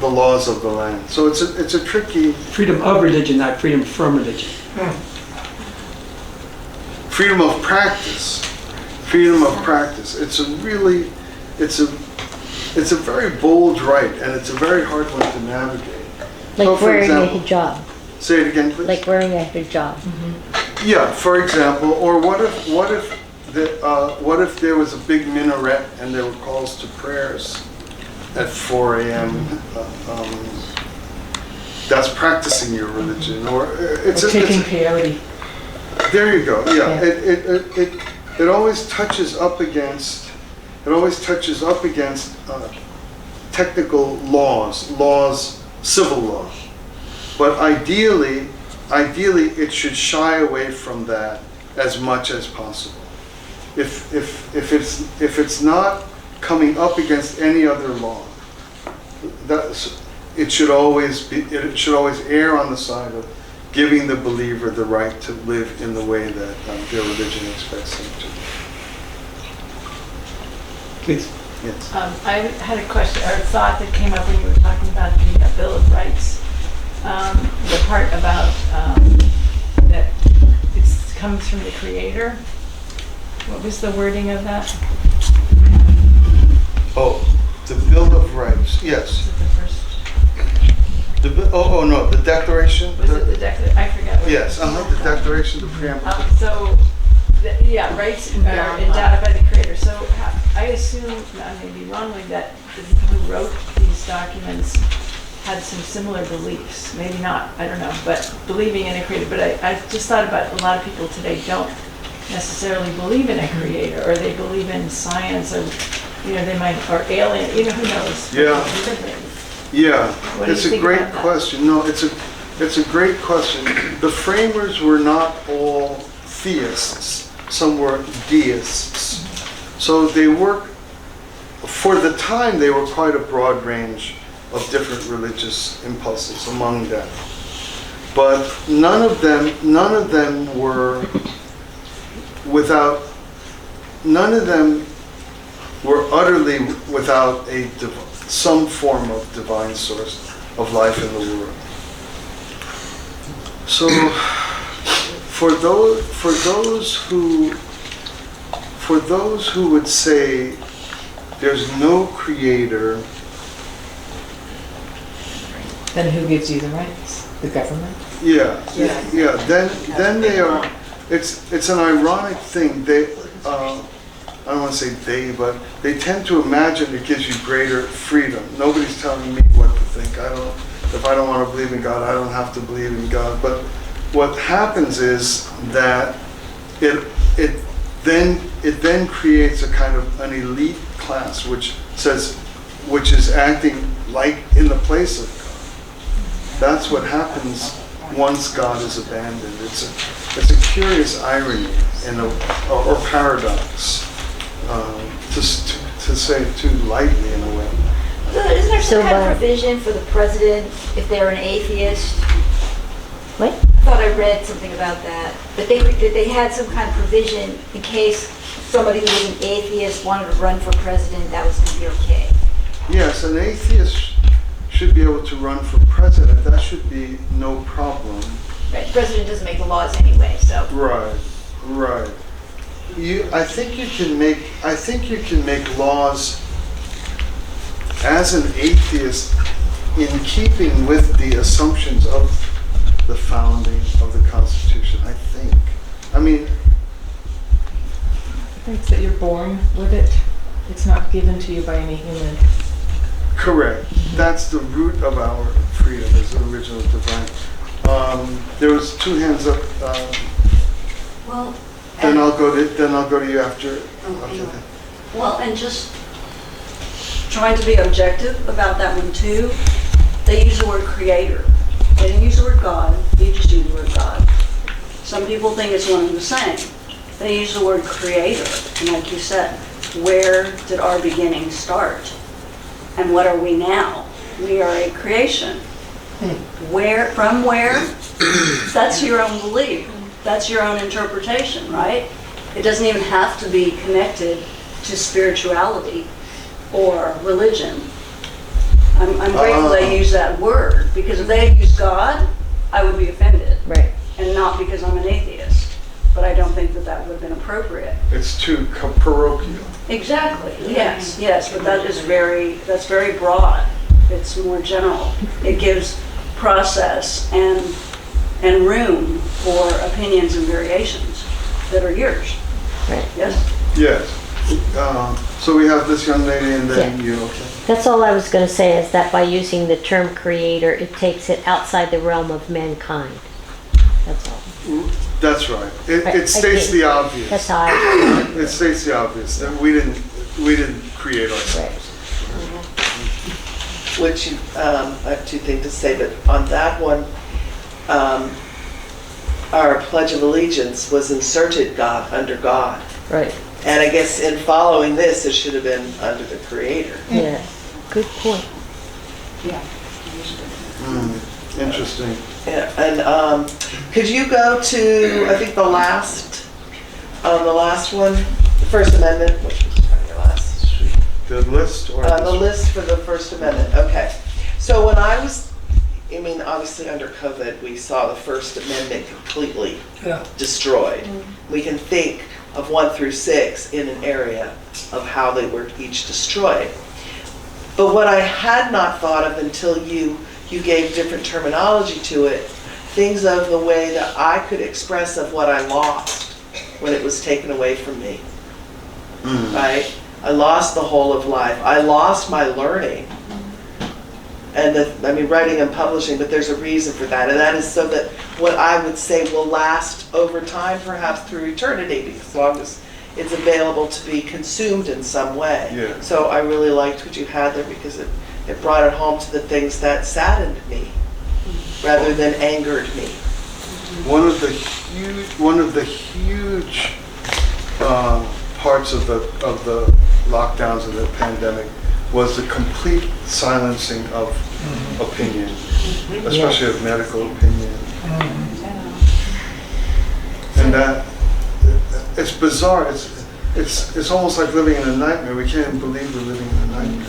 the laws of the land. So it's a tricky Freedom of religion, not freedom from religion. freedom of practice. Freedom of practice. It's a very bold right, and it's a very hard one to navigate. Like So, for wearing a example- hijab. Say it again, please. Like wearing a hijab. Yeah, for example, or what if there was a big minaret and there were calls to prayers at 4 a.m. That's practicing your religion, or it's Taking peyote. there you go. Yeah, Yeah. it always touches up against technical laws, civil law. But ideally, it should shy away from that as much as possible. If it's not coming up against any other law, it should always err on the side of giving the believer the right to live in the way that their religion expects them to. Please. Yes. I had a question or a thought that came up when you were talking about the Bill of Rights. The part about that it comes from the Creator. What was the wording of that? Oh, the Bill of Rights. Yes. Was it the first? No, the Declaration. Was it the Declaration? I forgot. What Yes, the Declaration, the preamble. Rights are endowed by the Creator. So I assume, I may be wrongly, that the people who wrote these documents had some similar beliefs. Maybe not, I don't know, but believing in a Creator. But I just thought about a lot of people today don't necessarily believe in a Creator, or they believe in science, or they might, or alien, who knows? Yeah. Yeah, What do it's you a think great about that? question. No, it's a great question. The framers were not all theists. Some were deists. So they for the time, they were quite a broad range of different religious impulses among them. But none of them we're utterly without some form of divine source of life in the world. So, for those who would say there's no creator, Then who gives you the rights? The government? then they are. It's an ironic thing. I don't want to say they, but they tend to imagine it gives you greater freedom. Nobody's telling me what to think. If I don't want to believe in God, I don't have to believe in God. But what happens is that it then creates a kind of an elite class, which is acting like in the place of God. That's what happens once God is abandoned. It's a curious irony or paradox, to say it too lightly in a way. So isn't there some So, kind of but- provision for the president if they're an atheist? What? I thought I read something about that. That they had some kind of provision in case somebody who was an atheist wanted to run for president, that was going to be okay. Yes, an atheist should be able to run for president. That should be no problem. Right, the president doesn't make the laws anyway, so. Right. I think you can make laws as an atheist in keeping with the assumptions of the founding of the Constitution, I think. I mean, I think that you're born with it. It's not given to you by any human. correct. That's the root of our freedom, is the original divine. There was 2 hands up. Well, Then I'll go to you after that. well, and just trying to be objective about that one too, they use the word creator. They didn't use the word God, you just use the word God. Some people think it's one and the same. They use the word creator, and like you said, where did our beginning start? And what are we now? We are a creation. Where, from where? That's your own belief. That's your own interpretation, right? It doesn't even have to be connected to spirituality or religion. I'm grateful they use that word, because if they had used God, I would be offended. Right. And not because I'm an atheist. But I don't think that would have been appropriate. It's too parochial. Exactly, yes, but that's very broad. It's more general. It gives process and room for opinions and variations that are yours. Right. Yes? Yes. So we have this young lady and then you, okay? That's all I was going to say, is that by using the term creator, it takes it outside the realm of mankind. That's all. That's right. Right, I It states think the obvious. That's how I, It states the obvious, that we didn't create ourselves. Which, I have 2 things to say, but on that one, our Pledge of Allegiance was inserted God, under God. right, And I guess in following this, it should have been under the Creator. yeah, good point. Interesting. Yeah, and could you go to, I think the last one, the First Amendment, which was probably your last sheet. The list or The list for the First Amendment, okay. So when obviously under COVID, we saw the First Amendment completely destroyed. We can think of 1 through 6 in an area of how they were each destroyed. But what I had not thought of until you gave different terminology to it, things of the way that I could express of what I lost when it was taken away from me, right? I lost the whole of life. I lost my learning. And writing and publishing, but there's a reason for that. And that is so that what I would say will last over time, perhaps through eternity, as long as it's available to be consumed in some way. Yeah. So I really liked what you had there, because it brought it home to the things that saddened me rather than angered me. One of the huge parts of the lockdowns of the pandemic was the complete silencing of opinion, especially of medical opinion. And that, it's bizarre. it's almost like living in a nightmare. We can't even believe we're living in a nightmare.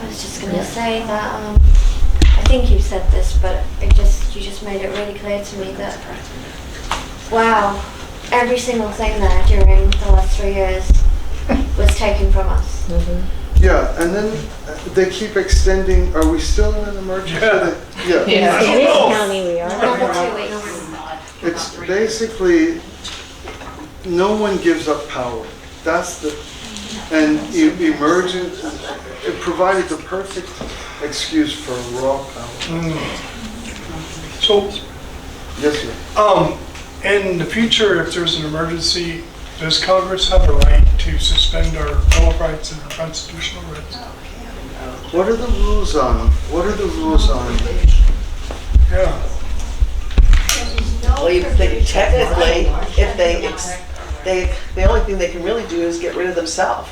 I was just gonna say that, I think you said this, but you just made it really clear to me that, wow, every single thing there during the last 3 years was taken from us. Yeah, and then they keep extending. Are we still in an emergency? Yeah. In this county, we are. Another 2 weeks. It's basically, no one gives up power. That's the, and emergent, it provided the perfect excuse for raw power. So, Yes, sir. in the future, if there's an emergency, does Congress have a right to suspend our Bill of Rights and our constitutional rights? What are the rules on? Yeah. Well, technically, if the only thing they can really do is get rid of themselves,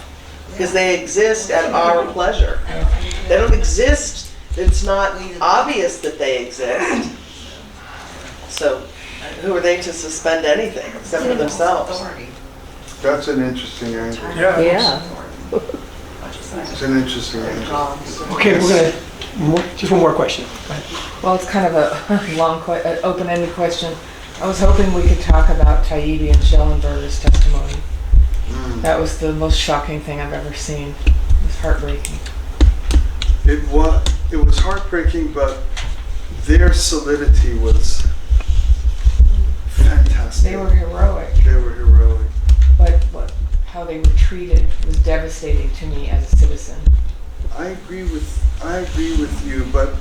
because they exist at our pleasure. They don't exist, it's not obvious that they exist. So who are they to suspend anything except for themselves? That's an interesting angle. Yeah. It's an interesting angle. Okay, just one more question. Well, it's kind of a long, an open-ended question. I was hoping we could talk about Taibbi and Schellenberger's testimony. That was the most shocking thing I've ever seen. It was heartbreaking. It was heartbreaking, but their solidity was fantastic. They were heroic, but how they were treated was devastating to me as a citizen. I agree with you, but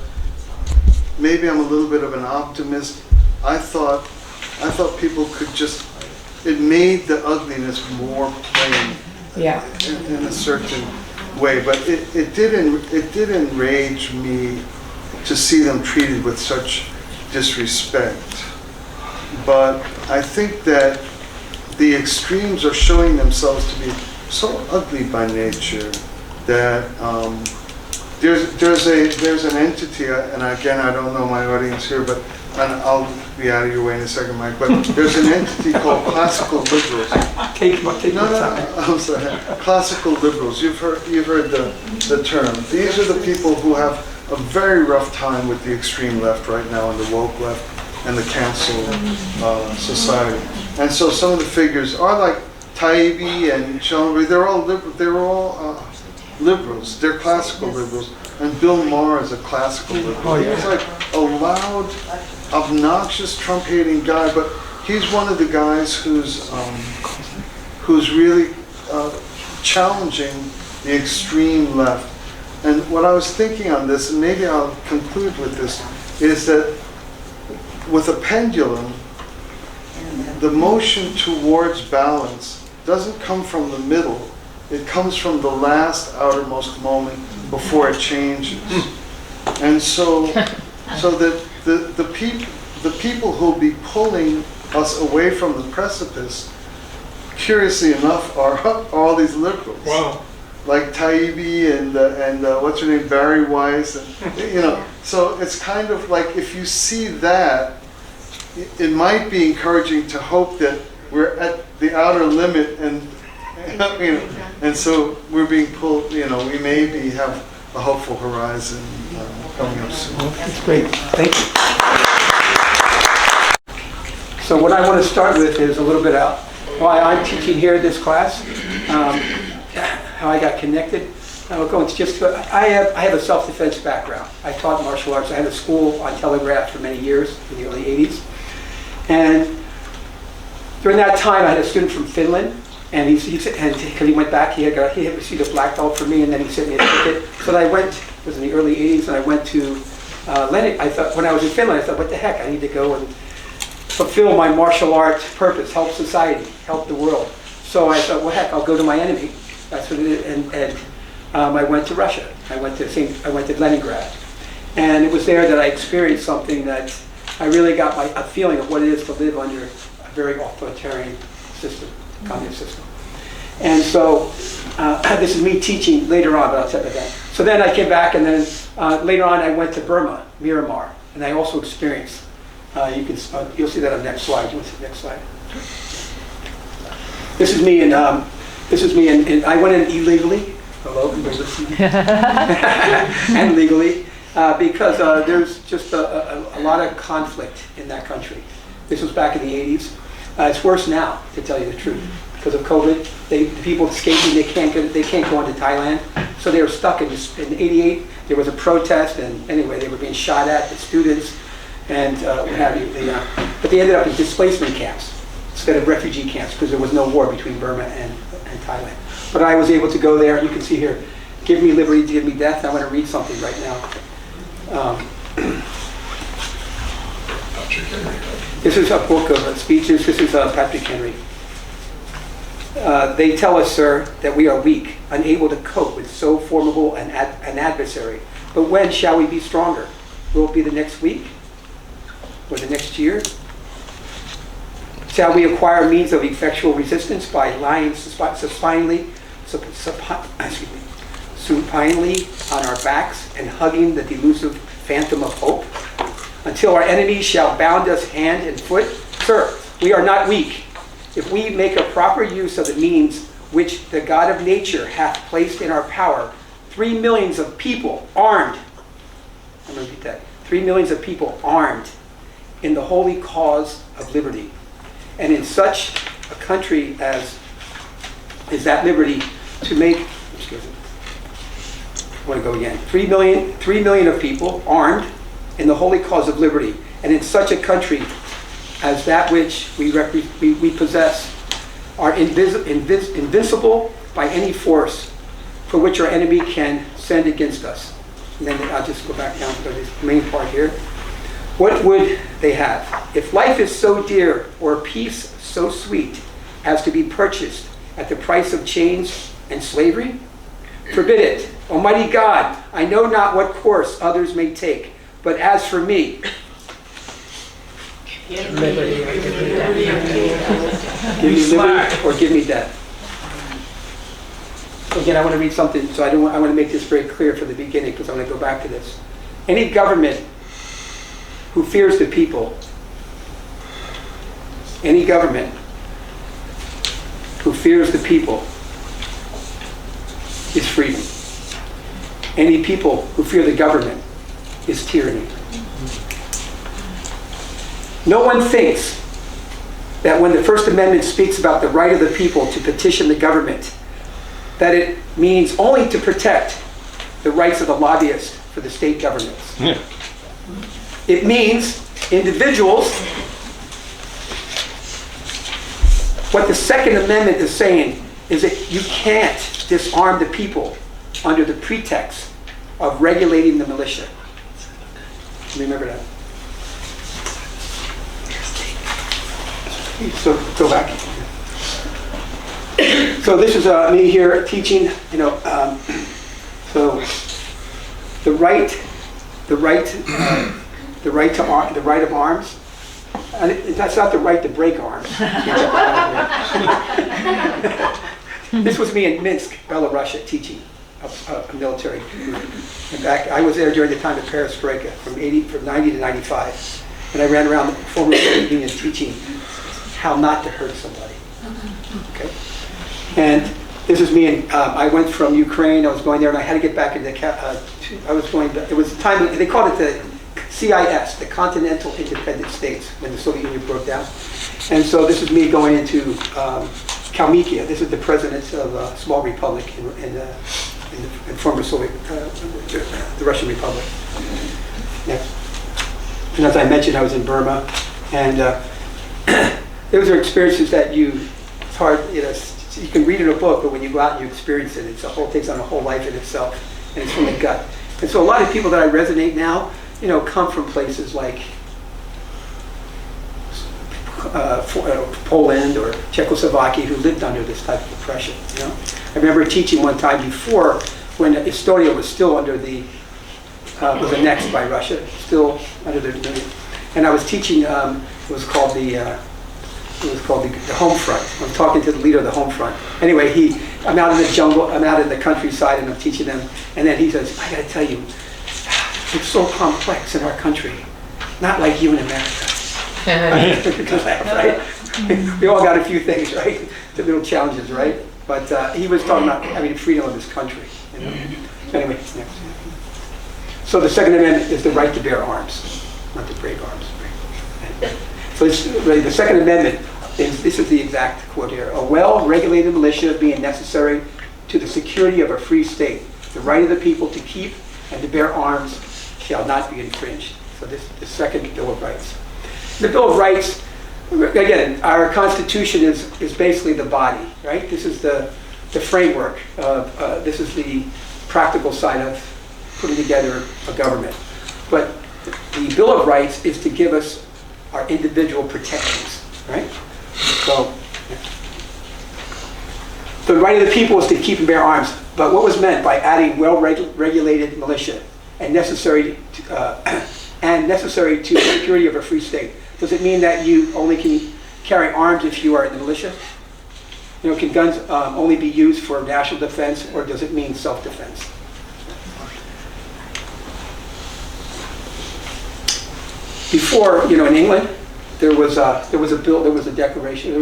maybe I'm a little bit of an optimist. I thought people could just, it made the ugliness more plain. Yeah. In a certain way, but it did enrage me to see them treated with such disrespect. But I think that the extremes are showing themselves to be so ugly by nature that there's an entity, and again, I don't know my audience here, but and I'll be out of your way in a second, Mike, but there's an entity called classical liberals. I'm sorry. Classical liberals. You've heard the term. These are the people who have a very rough time with the extreme left right now, and the woke left, and the cancel society. And so some of the figures are like Taibbi and Schellenberger. They're all liberals. They're classical liberals. And Bill Maher is a classical liberal. He's like a loud, obnoxious, Trump-hating guy, but he's one of the guys who's really challenging the extreme left. And what I was thinking on this, and maybe I'll conclude with this, is that with a pendulum, the motion towards balance doesn't come from the middle. It comes from the last outermost moment before it changes. And so that the people who'll be pulling us away from the precipice, curiously enough, are all these liberals. Wow. Like Taibbi and what's her name, Barry Weiss, and so it's kind of like, if you see that, it might be encouraging to hope that we're at the outer limit, and so we're being pulled. We maybe have a hopeful horizon coming up soon. That's great. Thank you. So what I want to start with is a little bit about why I'm teaching here in this class, how I got connected. I will go into I have a self-defense background. I taught martial arts. I had a school on Telegraph for many years in the early 80s. And during that time, I had a student from Finland, and he went back, he had received a black belt from me, and then he sent me a ticket. So I went, it was in the early 80s, and I went to Lenin. I thought, when I was in Finland, I thought, what the heck, I need to go and fulfill my martial arts purpose, help society, help the world. So I thought, well, heck, I'll go to my enemy. That's what it is. And I went to Russia. I went to Leningrad. And it was there that I experienced something that I really got a feeling of what it is to live under a very authoritarian system, communist system. And so this is me teaching later on, but I'll tell you about that. So then I came back, and then later on I went to Burma, Myanmar, and I also experienced, you'll see that on the next slide. You want to see the next slide? This is me, and I went in illegally. Hello, everybody listening? And legally, because there's just a lot of conflict in that country. This was back in the 80s. It's worse now, to tell you the truth, because of COVID. The people escaping, they can't go into Thailand, so they were stuck in 88. There was a protest, and anyway, they were being shot at, the students, and what have you. But they ended up in displacement camps instead of refugee camps, because there was no war between Burma and Thailand. But I was able to go there. You can see here, give me liberty, give me death. I want to read something right now. This is a book of speeches. This is Patrick Henry. They tell us, sir, that we are weak, unable to cope with so formidable an adversary. But when shall we be stronger? Will it be the next week? Or the next year? Shall we acquire means of effectual resistance by lying supinely on our backs and hugging the delusive phantom of hope, until our enemies shall bound us hand and foot? Sir, we are not weak. If we make a proper use of the means which the God of nature hath placed in our power, 3 millions of people armed, I'm going to repeat that, 3 millions of people armed in the holy cause of liberty. And in such a country as is that liberty, to make, excuse me, I want to go again, 3 million of people armed in the holy cause of liberty. And in such a country as that which we possess, are invincible by any force for which our enemy can send against us. And then I'll just go back down to this main part here. What would they have? If life is so dear, or peace so sweet, as to be purchased at the price of chains and slavery? Forbid it. Almighty God, I know not what course others may take, but as for me, give me liberty or give me death. Again, I want to read something, so I want to make this very clear from the beginning, because I'm going to go back to this. Any government who fears the people, any government who fears the people is freedom. Any people who fear the government is tyranny. No one thinks that when the First Amendment speaks about the right of the people to petition the government, that it means only to protect the rights of the lobbyists for the state governments. Yeah. It means individuals. What the Second Amendment is saying is that you can't disarm the people under the pretext of regulating the militia. Remember that. So go back. So this is me here teaching. So the right of arms. And that's not the right to break arms. This was me in Minsk, Belarus, teaching a military group. In fact, I was there during the time of Perestroika, from 90 to 95, and I ran around the former Soviet Union teaching how not to hurt somebody. Okay, and this is me, and I went from Ukraine. I was going there, and I had to get back into I was going. It was the time they called it the CIS, the Continental Independent States, when the Soviet Union broke down. And so this is me going into Kalmykia. This is the president of a small republic in former Soviet, the Russian Republic. Next. And as I mentioned, I was in Burma, and those are experiences that it's hard, you can read in a book, but when you go out and you experience it, takes on a whole life in itself, and it's from the gut. And so a lot of people that I resonate now, come from places like Poland or Czechoslovakia, who lived under this type of oppression. I remember teaching one time before, when Estonia was still was annexed by Russia, still under the, and I was teaching. It was called the Home Front. I'm talking to the leader of the Home Front. Anyway, I'm out in the jungle, I'm out in the countryside, and I'm teaching them. And then he says, "I got to tell you, it's so complex in our country, not like you in America." Right? We all got a few things, right? The little challenges, right? But he was talking about having freedom of this country. You know? Anyway, next. So the Second Amendment is the right to bear arms, not to break arms. So really the Second Amendment, this is the exact quote here, a well-regulated militia being necessary to the security of a free state. The right of the people to keep and to bear arms shall not be infringed. So this is the second Bill of Rights. The Bill of Rights, again, our Constitution is basically the body, right? This is the framework of, this is the practical side of putting together a government. But the Bill of Rights is to give us our individual protections, right? So, the right of the people is to keep and bear arms. But what was meant by adding well-regulated militia and necessary to security of a free state? Does it mean that you only can carry arms if you are in the militia? You know, can guns only be used for national defense, or does it mean self-defense? Before, you know, in England, there was a bill, there was a declaration,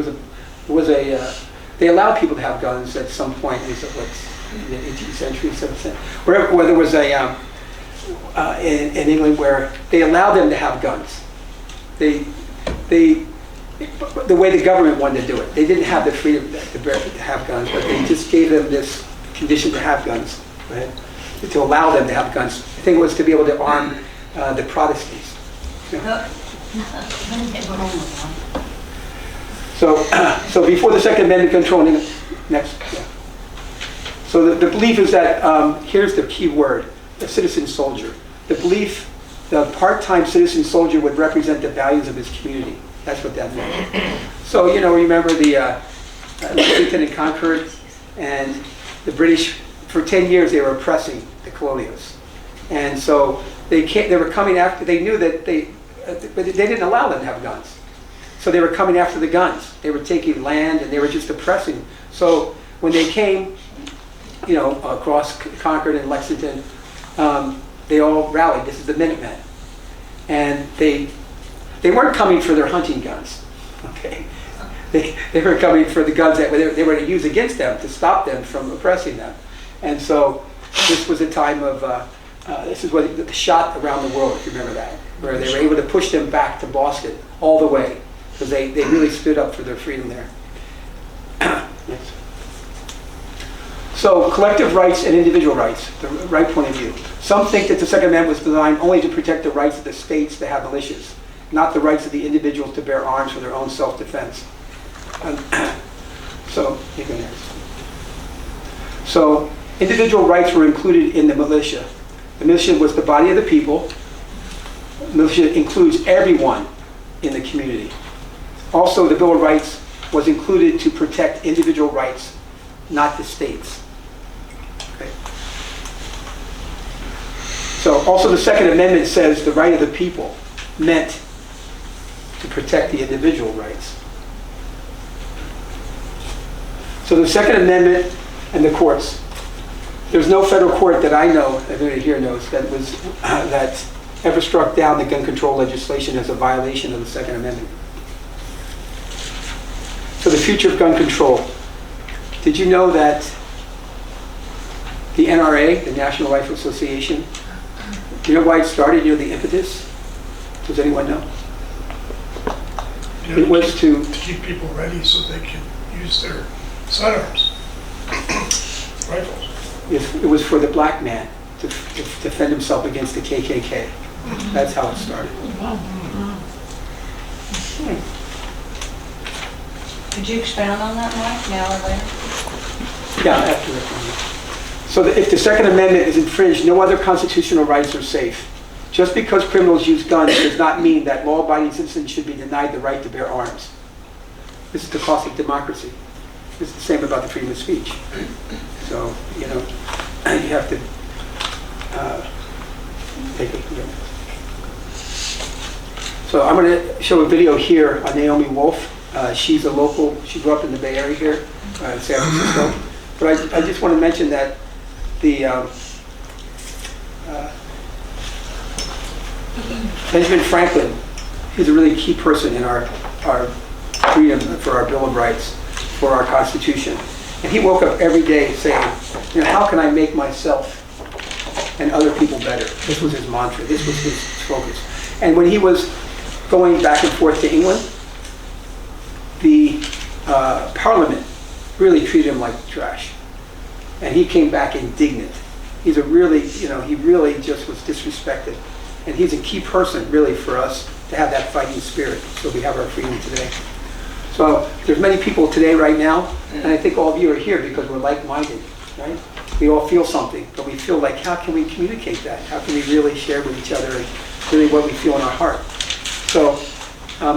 they allowed people to have guns at some point in the 18th century, 17th century, where there was in England where they allowed them to have guns. The way the government wanted to do it, they didn't have the freedom to have guns, but they just gave them this condition to have guns, right? To allow them to have guns. I think it was to be able to arm the Protestants. So before the Second Amendment control, next. Yeah. So the belief is that, here's the key word, the citizen soldier. The belief the part-time citizen soldier would represent the values of his community. That's what that meant. So, you know, remember the Lexington and Concord, and the British, for 10 years, they were oppressing the colonials. And so they were coming after, they knew that but they didn't allow them to have guns. So they were coming after the guns. They were taking land and they were just oppressing. So when they came, you know, across Concord and Lexington, they all rallied. This is the Minutemen. And they weren't coming for their hunting guns, okay? They were coming for the guns that they were to use against them to stop them from oppressing them. And so this was a time of, this is what the shot around the world, if you remember that, where they were able to push them back to Boston all the way, because they really stood up for their freedom there. Yes. So collective rights and individual rights, the right point of view. Some think that the Second Amendment was designed only to protect the rights of the states to have militias, not the rights of the individuals to bear arms for their own self-defense. So, you can ask. So, individual rights were included in the militia. The militia was the body of the people. The militia includes everyone in the community. Also, the Bill of Rights was included to protect individual rights, not the states. Okay. So, also the Second Amendment says the right of the people meant to protect the individual rights. So the Second Amendment and the courts. There's no federal court that I know, everybody here knows, that ever struck down the gun control legislation as a violation of the Second Amendment. So the future of gun control. Did you know that the NRA, the National Rifle Association, do you know why it started? You know the impetus? Does anyone know? Yeah, it was to keep people ready so they can use their sidearms, rifles. It was for the black man to defend himself against the KKK. That's how it started. Could you expand on that, Mike, now or later? Yeah, after that. So that if the Second Amendment is infringed, no other constitutional rights are safe. Just because criminals use guns does not mean that law-abiding citizens should be denied the right to bear arms. This is the cost of democracy. It's the same about the freedom of speech. So, you know, you have to take it. So I'm going to show a video here on Naomi Wolf. She's a local, she grew up in the Bay Area here, in San Francisco. But I just want to mention that the Benjamin Franklin, he's a really key person in our freedom, for our Bill of Rights, for our Constitution. And he woke up every day saying, how can I make myself and other people better? This was his mantra. This was his focus. And when he was going back and forth to England, the Parliament really treated him like trash. And he came back indignant. He's a really, he really just was disrespected. And he's a key person, really, for us to have that fighting spirit, so we have our freedom today. So there's many people today, right now, and I think all of you are here because we're like-minded, right? We all feel something, but we feel like, how can we communicate that? How can we really share with each other and really what we feel in our heart? So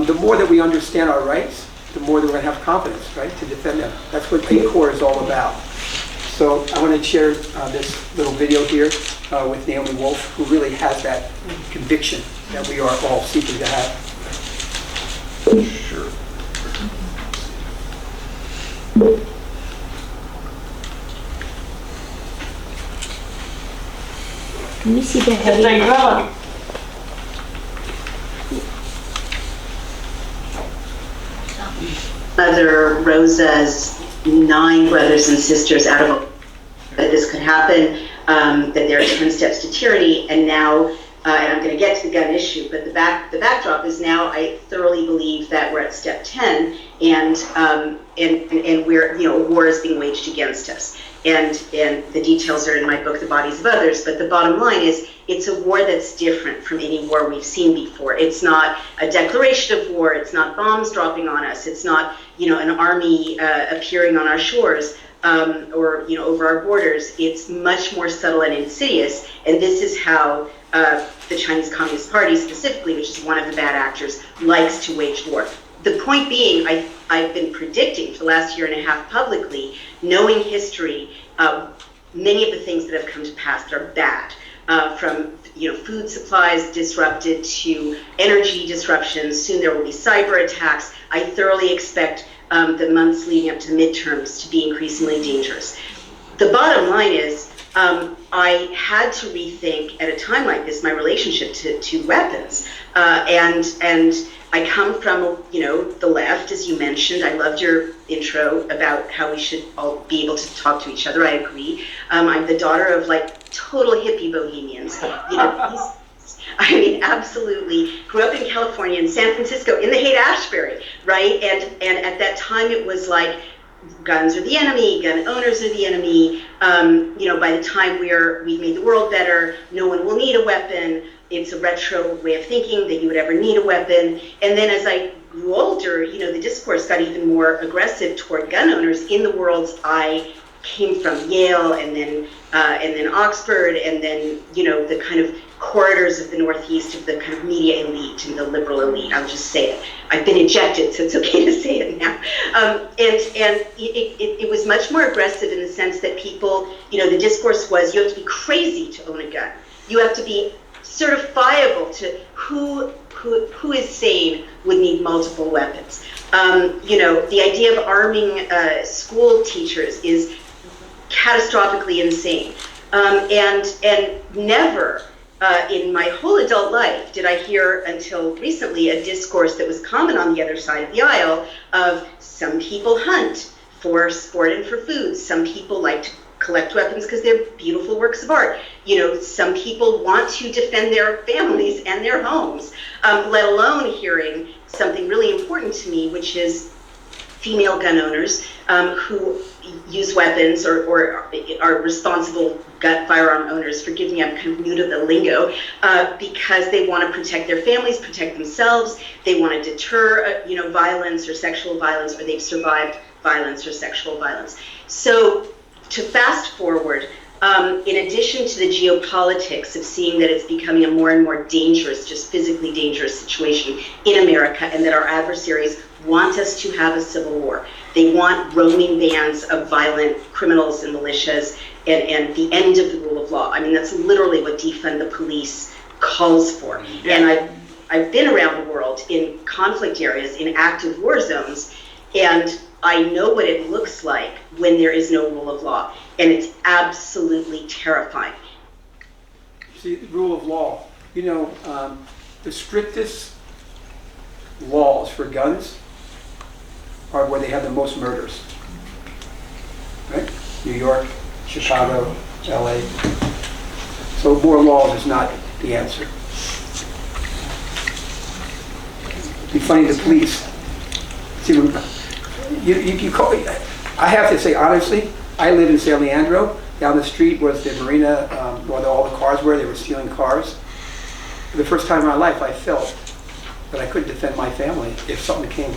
the more that we understand our rights, the more that we're going to have confidence, right, to defend them. That's what ACORN is all about. So I want to share this little video here with Naomi Wolf, who really has that conviction that we are all seeking to have. Sure. Can you see the heading? Mother Rosa's 9 brothers and sisters out of that this could happen, that there are 10 steps to tyranny, and now, and I'm going to get to the gun issue, but the backdrop is now I thoroughly believe that we're at step 10, and we're, war is being waged against us. And the details are in my book, The Bodies of Others, but the bottom line is it's a war that's different from any war we've seen before. It's not a declaration of war, it's not bombs dropping on us, it's not, an army appearing on our shores or, over our borders. It's much more subtle and insidious, and this is how the Chinese Communist Party specifically, which is one of the bad actors, likes to wage war. The point being, I've been predicting for the last year and a half publicly, knowing history, many of the things that have come to pass that are bad, from food supplies disrupted to energy disruptions. Soon there will be cyber attacks. I thoroughly expect the months leading up to the midterms to be increasingly dangerous. The bottom line is, I had to rethink at a time like this my relationship to weapons, and I come from, the left, as you mentioned. I loved your intro about how we should all be able to talk to each other. I agree. I'm the daughter of total hippie bohemians. Absolutely. Grew up in California, in San Francisco, in the Haight-Ashbury, right? And at that time it was like, guns are the enemy, gun owners are the enemy. By the time we've made the world better, no one will need a weapon. It's a retro way of thinking that you would ever need a weapon. And then as I grew older, the discourse got even more aggressive toward gun owners in the worlds I came from, Yale, and then Oxford, and then the kind of corridors of the Northeast of the kind of media elite and the liberal elite. I'll just say it. I've been ejected, so it's okay to say it now. And it was much more aggressive in the sense that people, the discourse was, you have to be crazy to own a gun. You have to be certifiable to who is sane would need multiple weapons. The idea of arming school teachers is catastrophically insane. And never in my whole adult life did I hear until recently a discourse that was common on the other side of the aisle of some people hunt for sport and for food. Some people like to collect weapons because they're beautiful works of art. Some people want to defend their families and their homes, let alone hearing something really important to me, which is female gun owners who use weapons or are responsible firearm owners. Forgive me, I'm kind of new to the lingo, because they want to protect their families, protect themselves. They want to deter, violence or sexual violence, or they've survived violence or sexual violence. So to fast forward, in addition to the geopolitics of seeing that it's becoming a more and more dangerous, just physically dangerous situation in America, and that our adversaries want us to have a civil war. They want roaming bands of violent criminals and militias and the end of the rule of law. That's literally what Defund the Police calls for. Yeah. And I've been around the world in conflict areas, in active war zones, and I know what it looks like when there is no rule of law, and it's absolutely terrifying. See, the rule of law, the strictest laws for guns are where they have the most murders. Right? New York, Chicago, LA. So more laws is not the answer. It'd be funny, the police. See, you call, I have to say honestly, I live in San Leandro. Down the street was the marina where all the cars were. They were stealing cars. For the first time in my life, I felt that I couldn't defend my family if something came.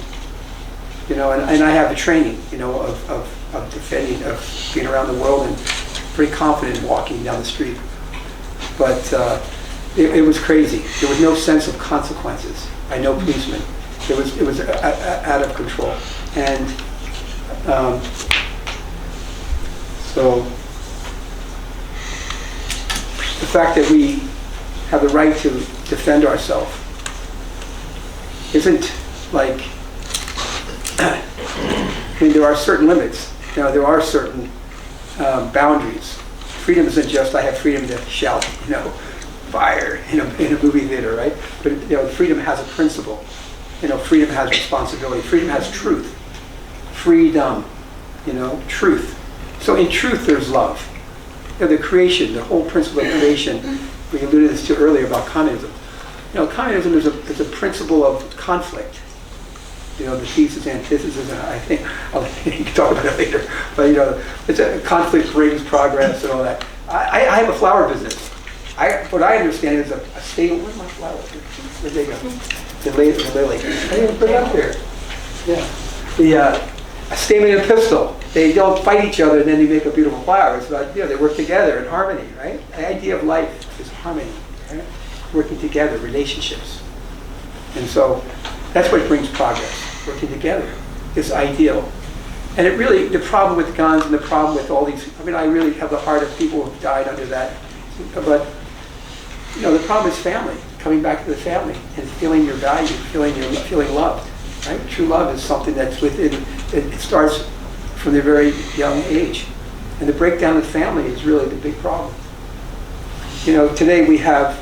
You know, and I have the training, you know, of defending, of being around the world and pretty confident walking down the street. But it was crazy. There was no sense of consequences. I know policemen. It was out of control. And so the fact that we have the right to defend ourselves isn't like, I mean, there are certain limits. You know, there are certain boundaries. Freedom isn't just I have freedom to shout, you know, fire in a movie theater, right? But you know, freedom has a principle. You know, freedom has responsibility. Freedom has truth. Freedom, you know, truth. So in truth, there's love. You know, the creation, the whole principle of creation. We alluded to earlier about communism. You know, communism is a principle of conflict. You know, the thesis, antithesis, and I think you can talk about it later. But you know, it's a conflict brings progress and all that. I have a flower business. What I understand is a stable. Where's my flowers? Where'd they go? The lily. I didn't put it up there. Yeah. A stamen and a pistil. They don't fight each other and then they make a beautiful flower. It's about, you know, they work together in harmony, right? The idea of life is harmony, right? Working together, relationships. And so that's what brings progress. Working together is ideal. And it really, the problem with guns and the problem with all these, I mean, I really have the heart of people who have died under that. But, you know, the problem is family, coming back to the family and feeling your value, feeling loved, right? True love is something that's within, it starts from the very young age. And the breakdown of family is really the big problem. You know, today we have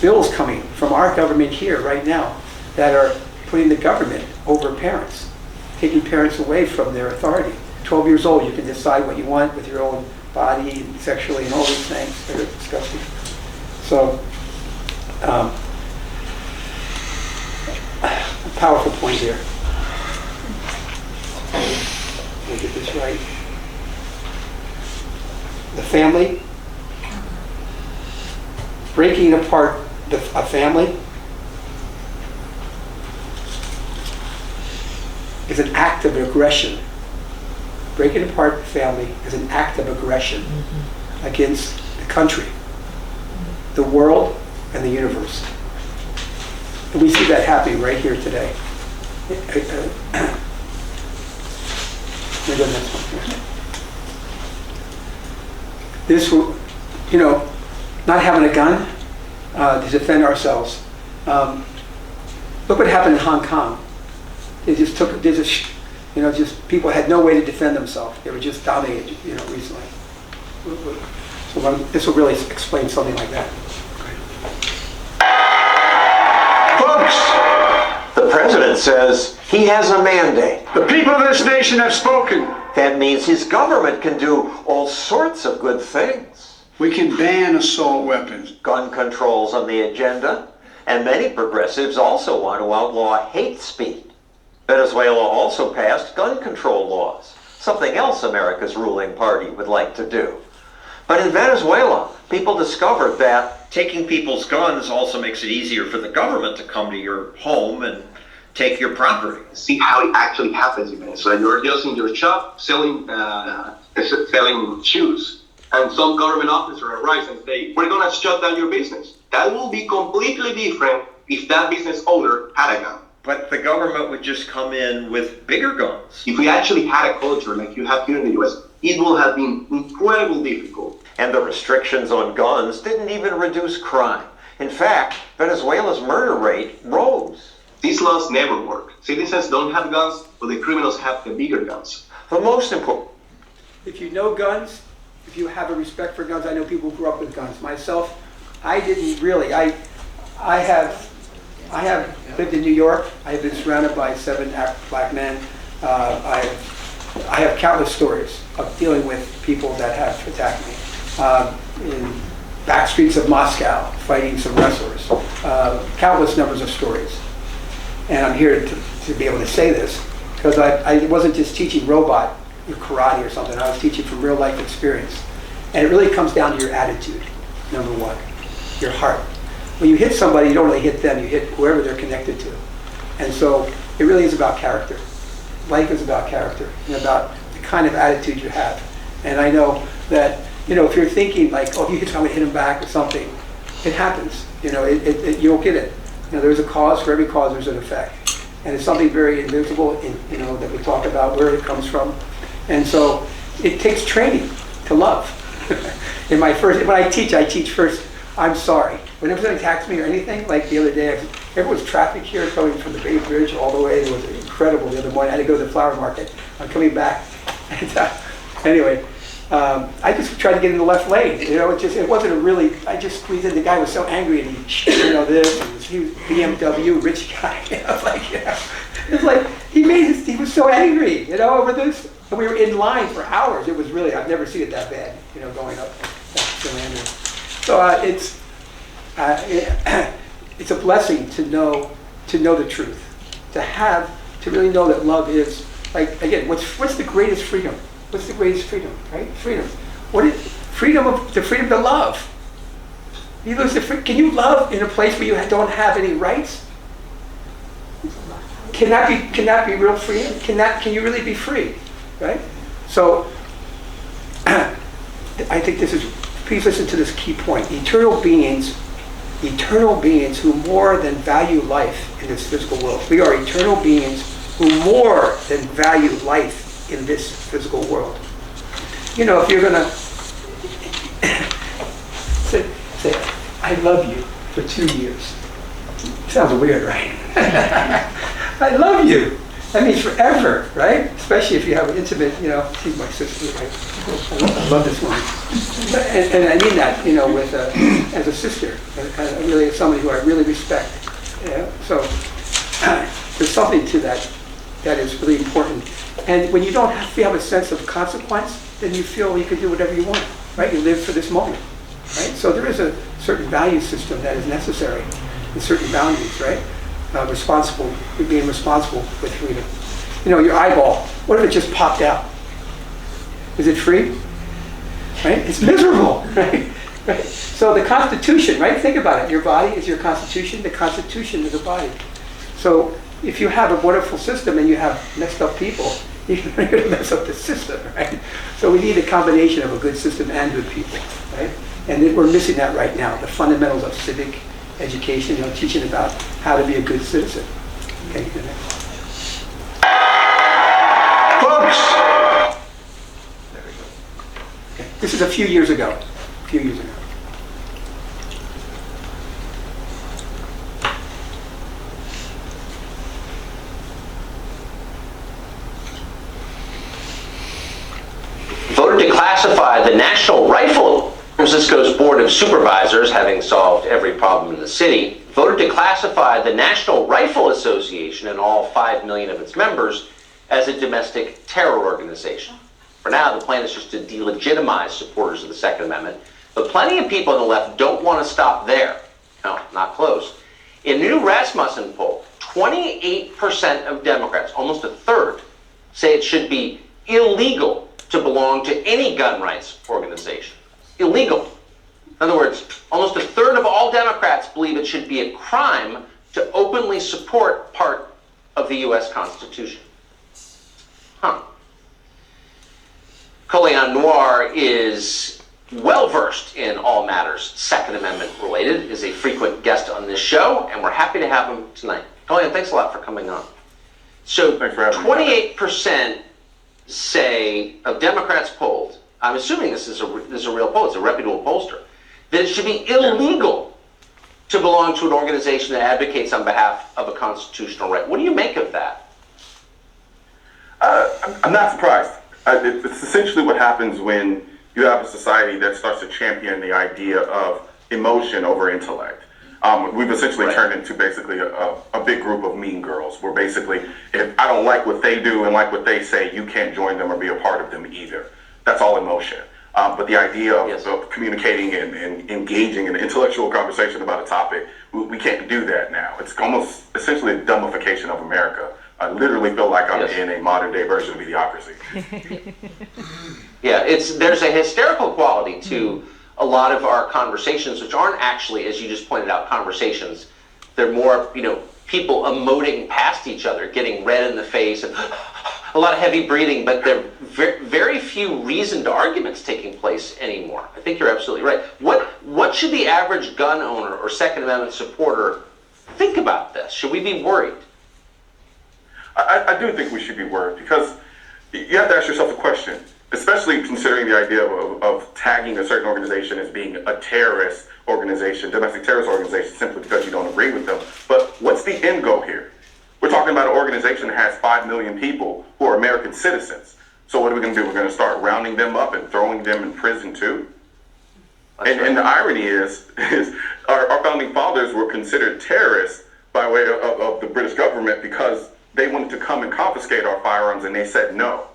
bills coming from our government here right now that are putting the government over parents, taking parents away from their authority. 12 years old, you can decide what you want with your own body, sexually, and all these things. They're disgusting. So, a powerful point here. Let me get this right. The family, breaking apart a family is an act of aggression. Breaking apart the family is an act of aggression against the country, the world, and the universe. And we see that happening right here today. This, you know, not having a gun to defend ourselves. Look what happened in Hong Kong. Just people had no way to defend themselves. They were just dominated, you know, recently. So this will really explain something like that. Folks, the president says he has a mandate. The people of this nation have spoken. That means his government can do all sorts of good things. We can ban assault weapons. Gun control's on the agenda, and many progressives also want to outlaw hate speech. Venezuela also passed gun control laws, something else America's ruling party would like to do. But in Venezuela, people discovered that taking people's guns also makes it easier for the government to come to your home and take your property. See how it actually happens in Venezuela. You're just in your shop selling shoes, and some government officer arrives and say, "We're gonna shut down your business." That will be completely different if that business owner had a gun. But the government would just come in with bigger guns. If we actually had a culture like you have here in the US, it will have been incredibly difficult. And the restrictions on guns didn't even reduce crime. In fact, Venezuela's murder rate rose. These laws never work. Citizens don't have guns, but the criminals have the bigger guns. The most important. If you know guns, if you have a respect for guns, I know people who grew up with guns. Myself, I didn't really. I have I have lived in New York. I have been surrounded by 7 black men. I have countless stories of dealing with people that have attacked me. In back streets of Moscow, fighting some wrestlers. Countless numbers of stories. And I'm here to be able to say this because I wasn't just teaching robot or karate or something. I was teaching from real life experience. And it really comes down to your attitude, number one, your heart. When you hit somebody, you don't really hit them, you hit whoever they're connected to. And so it really is about character. Life is about character and about the kind of attitude you have. And I know that, if you're thinking like, oh, if you hit someone, hit him back or something, it happens. You'll get it. There's a cause. For every cause, there's an effect. And it's something very invisible, that we talk about where it comes from. And so it takes training to love. When I teach first, I'm sorry. Whenever somebody attacks me or anything, like the other day, there was traffic here coming from the Bay Bridge all the way. It was incredible the other morning. I had to go to the flower market. I'm coming back. And, anyway, I just tried to get in the left lane. It wasn't I just squeezed in. The guy was so angry and he was BMW rich guy. It's like he was so angry, over this. And we were in line for hours. It was really, I've never seen it that bad, going up that Philander. So it's a blessing to know the truth, to really know that love is, like, again, what's the greatest freedom? What's the greatest freedom, right? Freedom. What is the freedom to love? You lose can you love in a place where you don't have any rights? Can that be real freedom? Can you really be free? Right? So I think please listen to this key point. Eternal beings who more than value life in this physical world. We are eternal beings who more than value life in this physical world. If you're going to say, I love you for 2 years. Sounds weird, right? I love you. That means forever, right? Especially if you have an intimate, she's my sister, right? I love this woman. And I mean that, with as a sister, and really as somebody who I really respect. So there's something to that is really important. And when you don't have a sense of consequence, then you feel you can do whatever you want, right? You live for this moment, right? So there is a certain value system that is necessary, and certain boundaries, right? Being responsible with freedom. Your eyeball, what if it just popped out? Is it free? Right? It's miserable, right? Right? So the Constitution, right? Think about it. Your body is your Constitution. The Constitution is a body. So if you have a wonderful system and you have messed up people, you're going to mess up the system, right? So we need a combination of a good system and good people, right? And we're missing that right now. The fundamentals of civic education, teaching about how to be a good citizen. Okay, good. Folks! There we go. Okay. This is a few years ago. Voted to classify the National Rifle. San Francisco's Board of Supervisors, having solved every problem in the city, voted to classify the National Rifle Association and all 5 million of its members as a domestic terror organization. For now, the plan is just to delegitimize supporters of the Second Amendment, but plenty of people on the left don't want to stop there. No, not close. In a new Rasmussen poll, 28% of Democrats, almost a third, say it should be illegal to belong to any gun rights organization. Illegal. In other words, almost a third of all Democrats believe it should be a crime to openly support part of the U.S. Constitution. Colion Noir is well-versed in all matters Second Amendment related, is a frequent guest on this show, and we're happy to have him tonight. Colion, thanks a lot for coming on. So 28% say of Democrats polled, I'm assuming this is a real poll, it's a reputable pollster, that it should be illegal to belong to an organization that advocates on behalf of a constitutional right. What do you make of that? I'm not surprised. It's essentially what happens when you have a society that starts to champion the idea of emotion over intellect. We've essentially turned into basically a big group of mean girls. Where basically, if I don't like what they do and like what they say, you can't join them or be a part of them either. That's all emotion. But the idea of communicating and engaging in an intellectual conversation about a topic, we can't do that now. It's almost essentially a dumbification of America. I literally feel like I'm in a modern day version of Idiocracy. Yeah, there's a hysterical quality to a lot of our conversations, which aren't actually, as you just pointed out, conversations. They're more, people emoting past each other, getting red in the face, and a lot of heavy breathing, but there are very few reasoned arguments taking place anymore. I think you're absolutely right. What should the average gun owner or Second Amendment supporter think about this? Should we be worried? I do think we should be worried, because you have to ask yourself a question, especially considering the idea of tagging a certain organization as being a terrorist organization, domestic terrorist organization, simply because you don't agree with them. But what's the end goal here? We're talking about an organization that has 5 million people who are American citizens. So what are we going to do? We're going to start rounding them up and throwing them in prison too? And the irony is our founding fathers were considered terrorists by way of the British government because they wanted to come and confiscate our firearms, and they said no.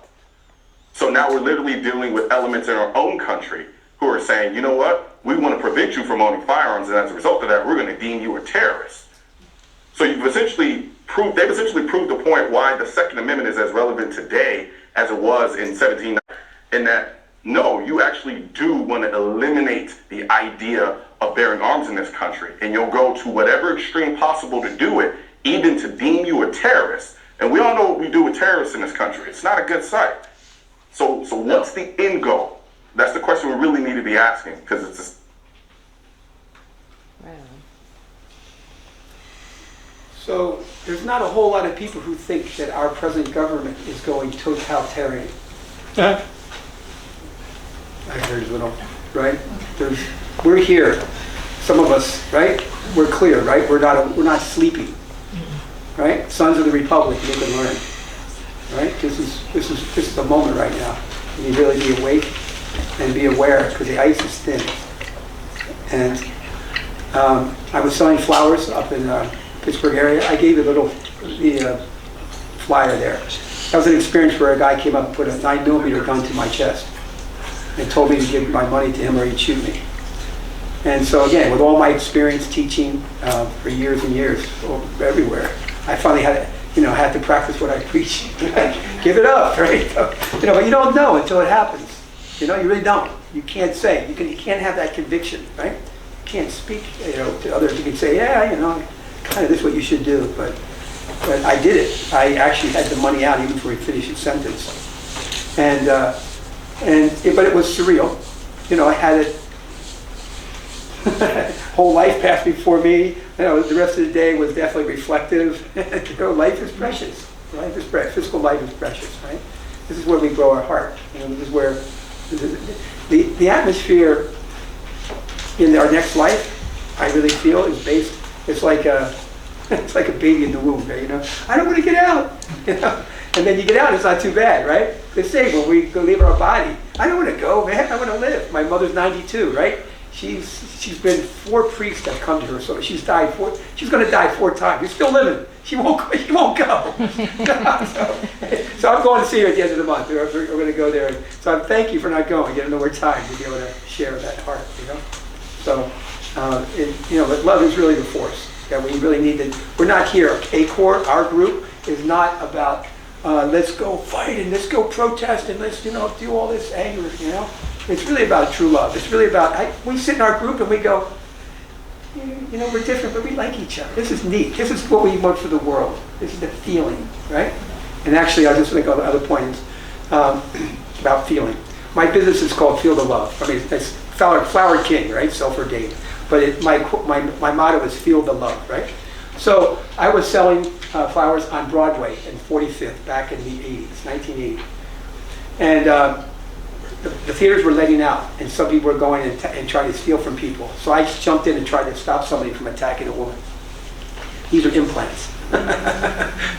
So now we're literally dealing with elements in our own country who are saying, you know what, we want to prevent you from owning firearms, and as a result of that, we're going to deem you a terrorist. So they've essentially proved the point why the Second Amendment is as relevant today as it was in 1790, in that, no, you actually do want to eliminate the idea of bearing arms in this country, and you'll go to whatever extreme possible to do it, even to deem you a terrorist. And we all know what we do with terrorists in this country. It's not a good sight. So what's the end goal? That's the question we really need to be asking, because it's just... So there's not a whole lot of people who think that our present government is going totalitarian. I heard a little, right? We're here, some of us, right? We're clear, right? We're not sleeping, right? Sons of the Republic, live and learn, right? This is the moment right now. You need to really be awake and be aware, because the ice is thin. And I was selling flowers up in Pittsburgh area. I gave the flyer there. That was an experience where a guy came up and put a 9mm gun to my chest and told me to give my money to him or he'd shoot me. And so again, with all my experience teaching for years and years everywhere, I finally had to practice what I preach. Give it up, right? But you don't know until it happens. You really don't. You can't say. You can't have that conviction, right? You can't speak, to others. You can say, kind of this is what you should do, but I did it. I actually had the money out even before he finished his sentence, but it was surreal. I had it. Whole life passed before me. The rest of the day was definitely reflective. Life is precious. Life is precious. Physical life is precious, right? This is where we grow our heart. This is where the atmosphere in our next life, I really feel, is based. It's like a baby in the womb. I don't want to get out. And then you get out, it's not too bad, right? They say when we go leave our body, I don't want to go, man. I want to live. My mother's 92, right? She's been 4 priests that come to her, so she's going to die 4 times. She's still living. She won't go. So I'm going to see her at the end of the month. We're going to go there. So I thank you for not going. You don't know where time to be able to share that heart. So but love is really the force that we really need to. We're not here. ACOR, our group, is not about let's go fight and let's go protest and let's do all this anger. It's really about true love. It's really about, we sit in our group and we go, we're different, but we like each other. This is neat. This is what we want for the world. This is the feeling, right? And actually, I'll just make other points about feeling. My business is called Feel the Love. I mean, it's Flower King, right? Self-ordained. But my motto is Feel the Love, right? So I was selling flowers on Broadway in 45th back in the 80s, 1980. And the theaters were letting out, and some people were going and trying to steal from people. So I just jumped in and tried to stop somebody from attacking a woman. These are implants.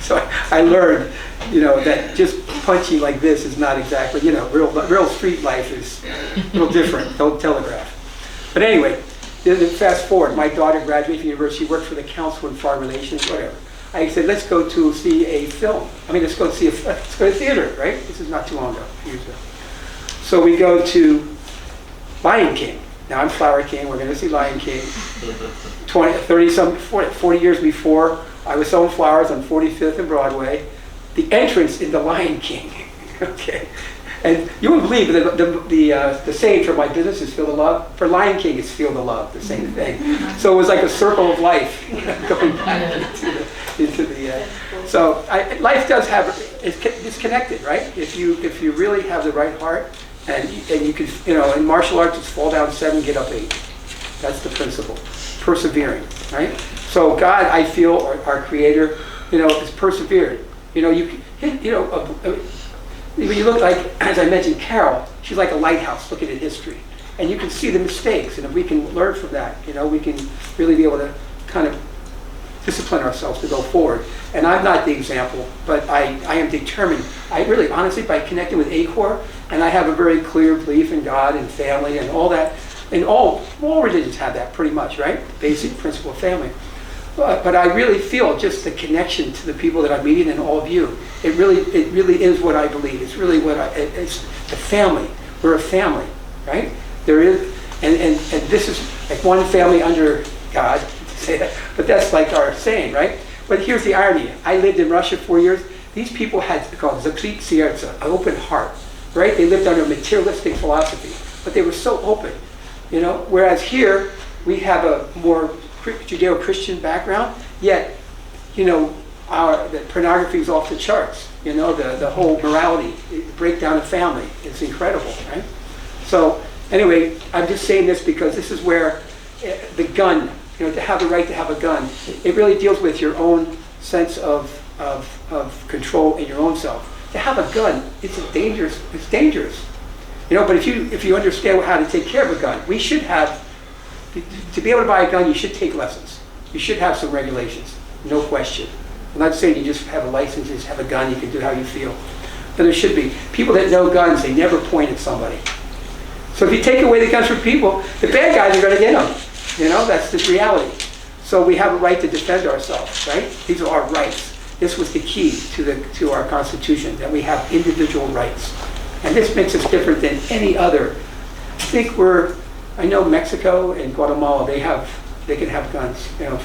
So I learned, that just punching like this is not exactly, real street life is a little different. Don't telegraph. But anyway, Then fast forward, my daughter graduated from university, worked for the Council on Foreign Relations, whatever. I said, let's go to see a film. Let's go to theater, right? This is not too long ago, years ago. So we go to Lion King. Now I'm Flower King, we're gonna see Lion King. 40 years before, I was selling flowers on 45th and Broadway. The entrance in the Lion King, okay? And you wouldn't believe the saying for my business is feel the love. For Lion King, it's feel the love, the same thing. So it was like a circle of life going back into the. Life does have, it's connected, right? If you really have the right heart, and you can, in martial arts, it's fall down 7, get up 8. That's the principle. Persevering, right? So God, I feel, our Creator, is persevered. When you look like, as I mentioned, Carol, she's like a lighthouse looking at history. And you can see the mistakes, and if we can learn from that, we can really be able to kind of discipline ourselves to go forward. And I'm not the example, but I am determined. I really, honestly, by connecting with ACOR, and I have a very clear belief in God and family and all that, and all religions have that pretty much, right? Basic principle of family. But I really feel just the connection to the people that I'm meeting and all of you. It really is what I believe. It's really it's the family. We're a family, right? There is, and this is like one family under God, to say that, but that's like our saying, right? But here's the irony. I lived in Russia 4 years. These people had called Zaklit Sierra, an open heart, right? They lived under a materialistic philosophy, but they were so open, Whereas here, we have a more Judeo-Christian background, yet, the pornography is off the charts. The whole morality, breakdown of family is incredible, right? So anyway, I'm just saying this because this is where the gun, to have the right to have a gun, it really deals with your own sense of control in your own self. To have a gun, it's dangerous. But if you understand how to take care of a gun, we should have. To be able to buy a gun, you should take lessons. You should have some regulations, no question. I'm not saying you just have a license, you just have a gun, you can do how you feel. But there should be. People that know guns, they never point at somebody. So if you take away the guns from people, the bad guys are going to get them. That's the reality. So we have a right to defend ourselves, right? These are our rights. This was the key to our Constitution, that we have individual rights. And this makes us different than any other. I know Mexico and Guatemala, they can have guns, they have a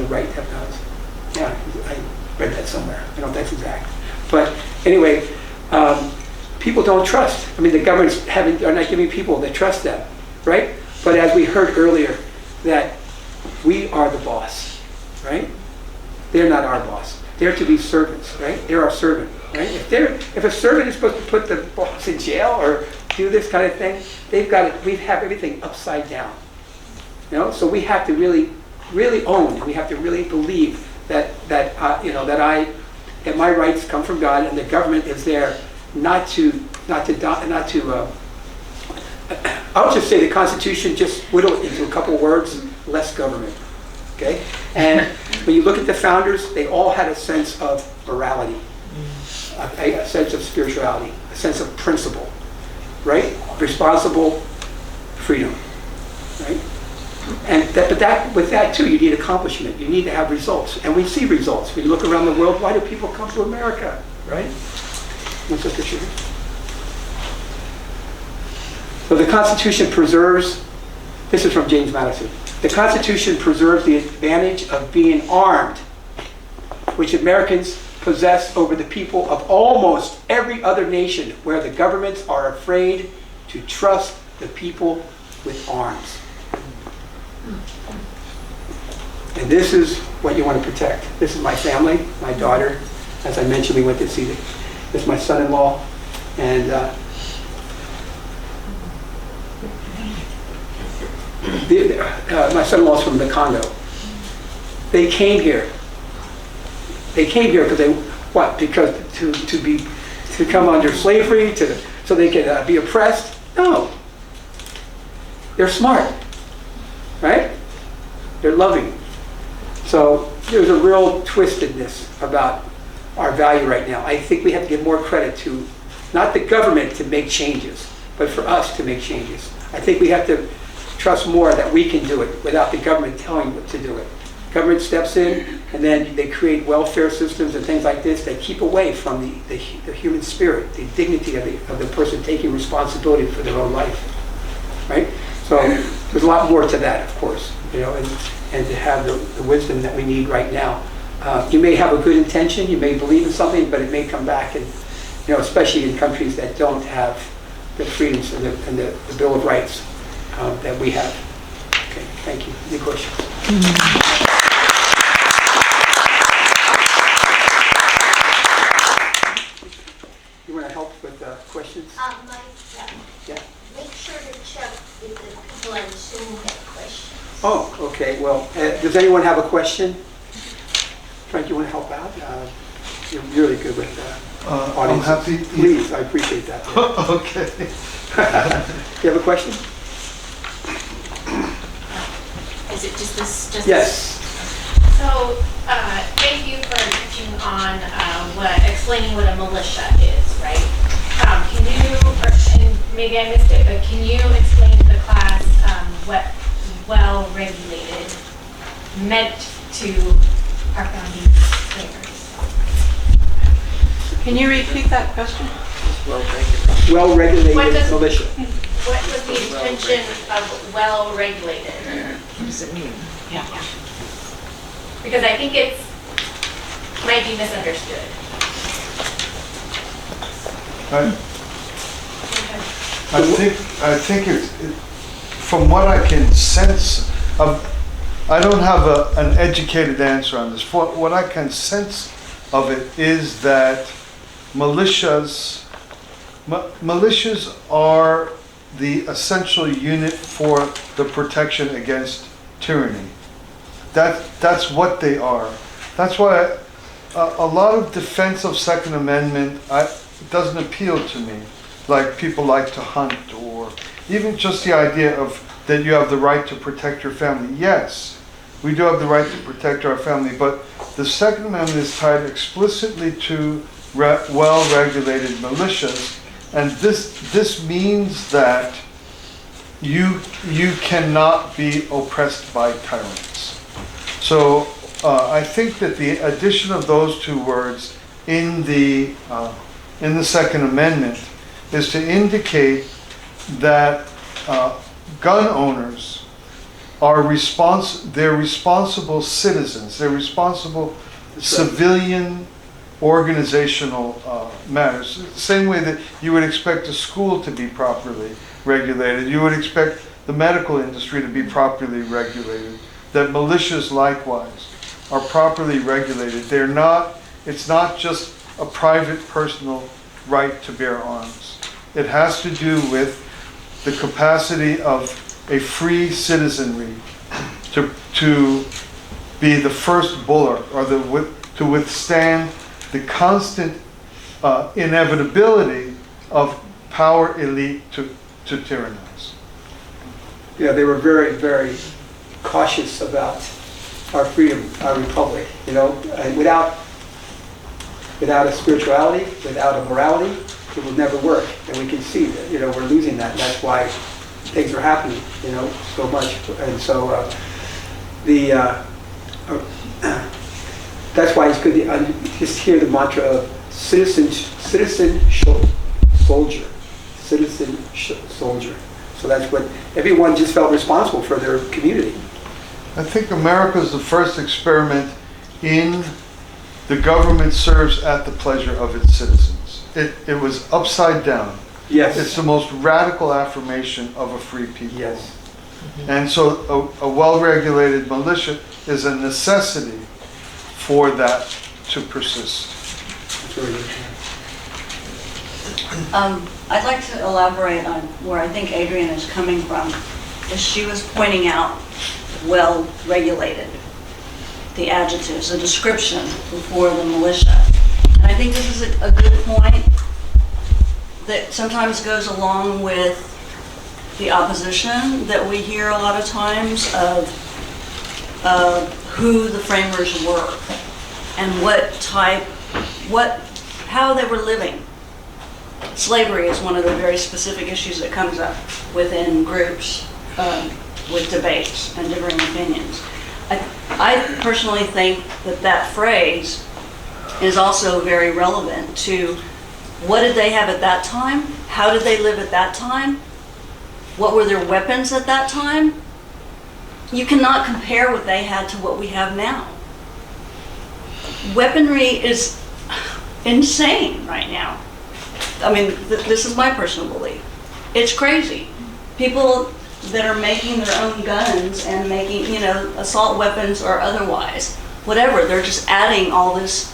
right to have guns. Yeah, I read that somewhere. I don't know if that's exact. But anyway, people don't trust. The governments are not giving people that trust them, right? But as we heard earlier, that we are the boss, right? They're not our boss. They're to be servants, right? They're our servant, right? If a servant is supposed to put the boss in jail or do this kind of thing, we have everything upside down. So we have to really, really own, and we have to really believe that my rights come from God, and the government is there not to. I'll just say the Constitution just whittle it into a couple words: less government. Okay, and when you look at the founders, they all had a sense of morality, a sense of spirituality, a sense of principle. Right? Responsible freedom. Right? But with that too, you need accomplishment. You need to have results. And we see results. When you look around the world, why do people come to America? Right? What's up, Richard? So the Constitution preserves, this is from James Madison, the Constitution preserves the advantage of being armed, which Americans possess over the people of almost every other nation where the governments are afraid to trust the people with arms. And this is what you want to protect. This is my family, my daughter. As I mentioned, we went to see this is my son-in-law, and my son-in-law's from the Congo. They came here. They came here because to come under slavery, so they could be oppressed? No. They're smart, right? They're loving. So there's a real twistedness about our value right now. I think we have to give more credit to not the government to make changes, but for us to make changes. I think we have to trust more that we can do it without the government telling them to do it. Government steps in, and then they create welfare systems and things like this that keep away from the human spirit, the dignity of the person taking responsibility for their own life, right? So there's a lot more to that, of course, and to have the wisdom that we need right now. You may have a good intention, you may believe in something, but it may come back, and especially in countries that don't have the freedoms and the Bill of Rights that we have. Okay, thank you. Any questions? You want to help with questions? Yeah. Make sure to check with the people on Zoom have questions. Oh, okay. Well, does anyone have a question? Frank, you want to help out? You're really good with I'm happy. Please, I appreciate that. Okay. You have a question? Is it just this? Yes. So, thank you for touching on explaining what a militia is, right? Can you, and maybe I missed it, but can you explain to the class what well-regulated meant to our founding framers? Can you repeat that question? Well-regulated militia. What was the intention of well-regulated? What does it mean? Yeah. Because I think it's might be misunderstood. I think it's, from what I can sense, I don't have an educated answer on this. What I can sense of it is that militias are the essential unit for the protection against tyranny. That's what they are. That's why a lot of defense of Second Amendment doesn't appeal to me. Like people like to hunt, or even just the idea of that you have the right to protect your family. Yes, we do have the right to protect our family, but the Second Amendment is tied explicitly to well-regulated militias, and this means that you cannot be oppressed by tyrants. So I think that the addition of those two words in the Second Amendment is to indicate that gun owners are they're responsible citizens. They're responsible civilian organizational matters. The same way that you would expect a school to be properly regulated, you would expect the medical industry to be properly regulated, that militias likewise are properly regulated. It's not just a private personal right to bear arms. It has to do with the capacity of a free citizenry to be the first bulwark, or to withstand the constant inevitability of power elite to tyrannize. Yeah, they were very, very cautious about our freedom, our republic. And without a spirituality, without a morality, it will never work. And we can see that, we're losing that. And that's why things are happening, so much. And so that's why it's good to just hear the mantra of citizen soldier. Citizen soldier. So that's what everyone just felt responsible for their community. I think America is the first experiment in the government serves at the pleasure of its citizens. It was upside down. Yes. It's the most radical affirmation of a free people. Yes. And so a well-regulated militia is a necessity for that to persist. I'd like to elaborate on where I think Adrienne is coming from. As she was pointing out, well-regulated, the adjectives, the description before the militia. And I think this is a good point that sometimes goes along with the opposition that we hear a lot of times of who the framers were and how they were living. Slavery is one of the very specific issues that comes up within groups with debates and differing opinions. I personally think that that phrase is also very relevant to what did they have at that time? How did they live at that time? What were their weapons at that time? You cannot compare what they had to what we have now. Weaponry is insane right now. I mean, this is my personal belief. It's crazy. People that are making their own guns and making, assault weapons or otherwise, whatever, they're just adding all this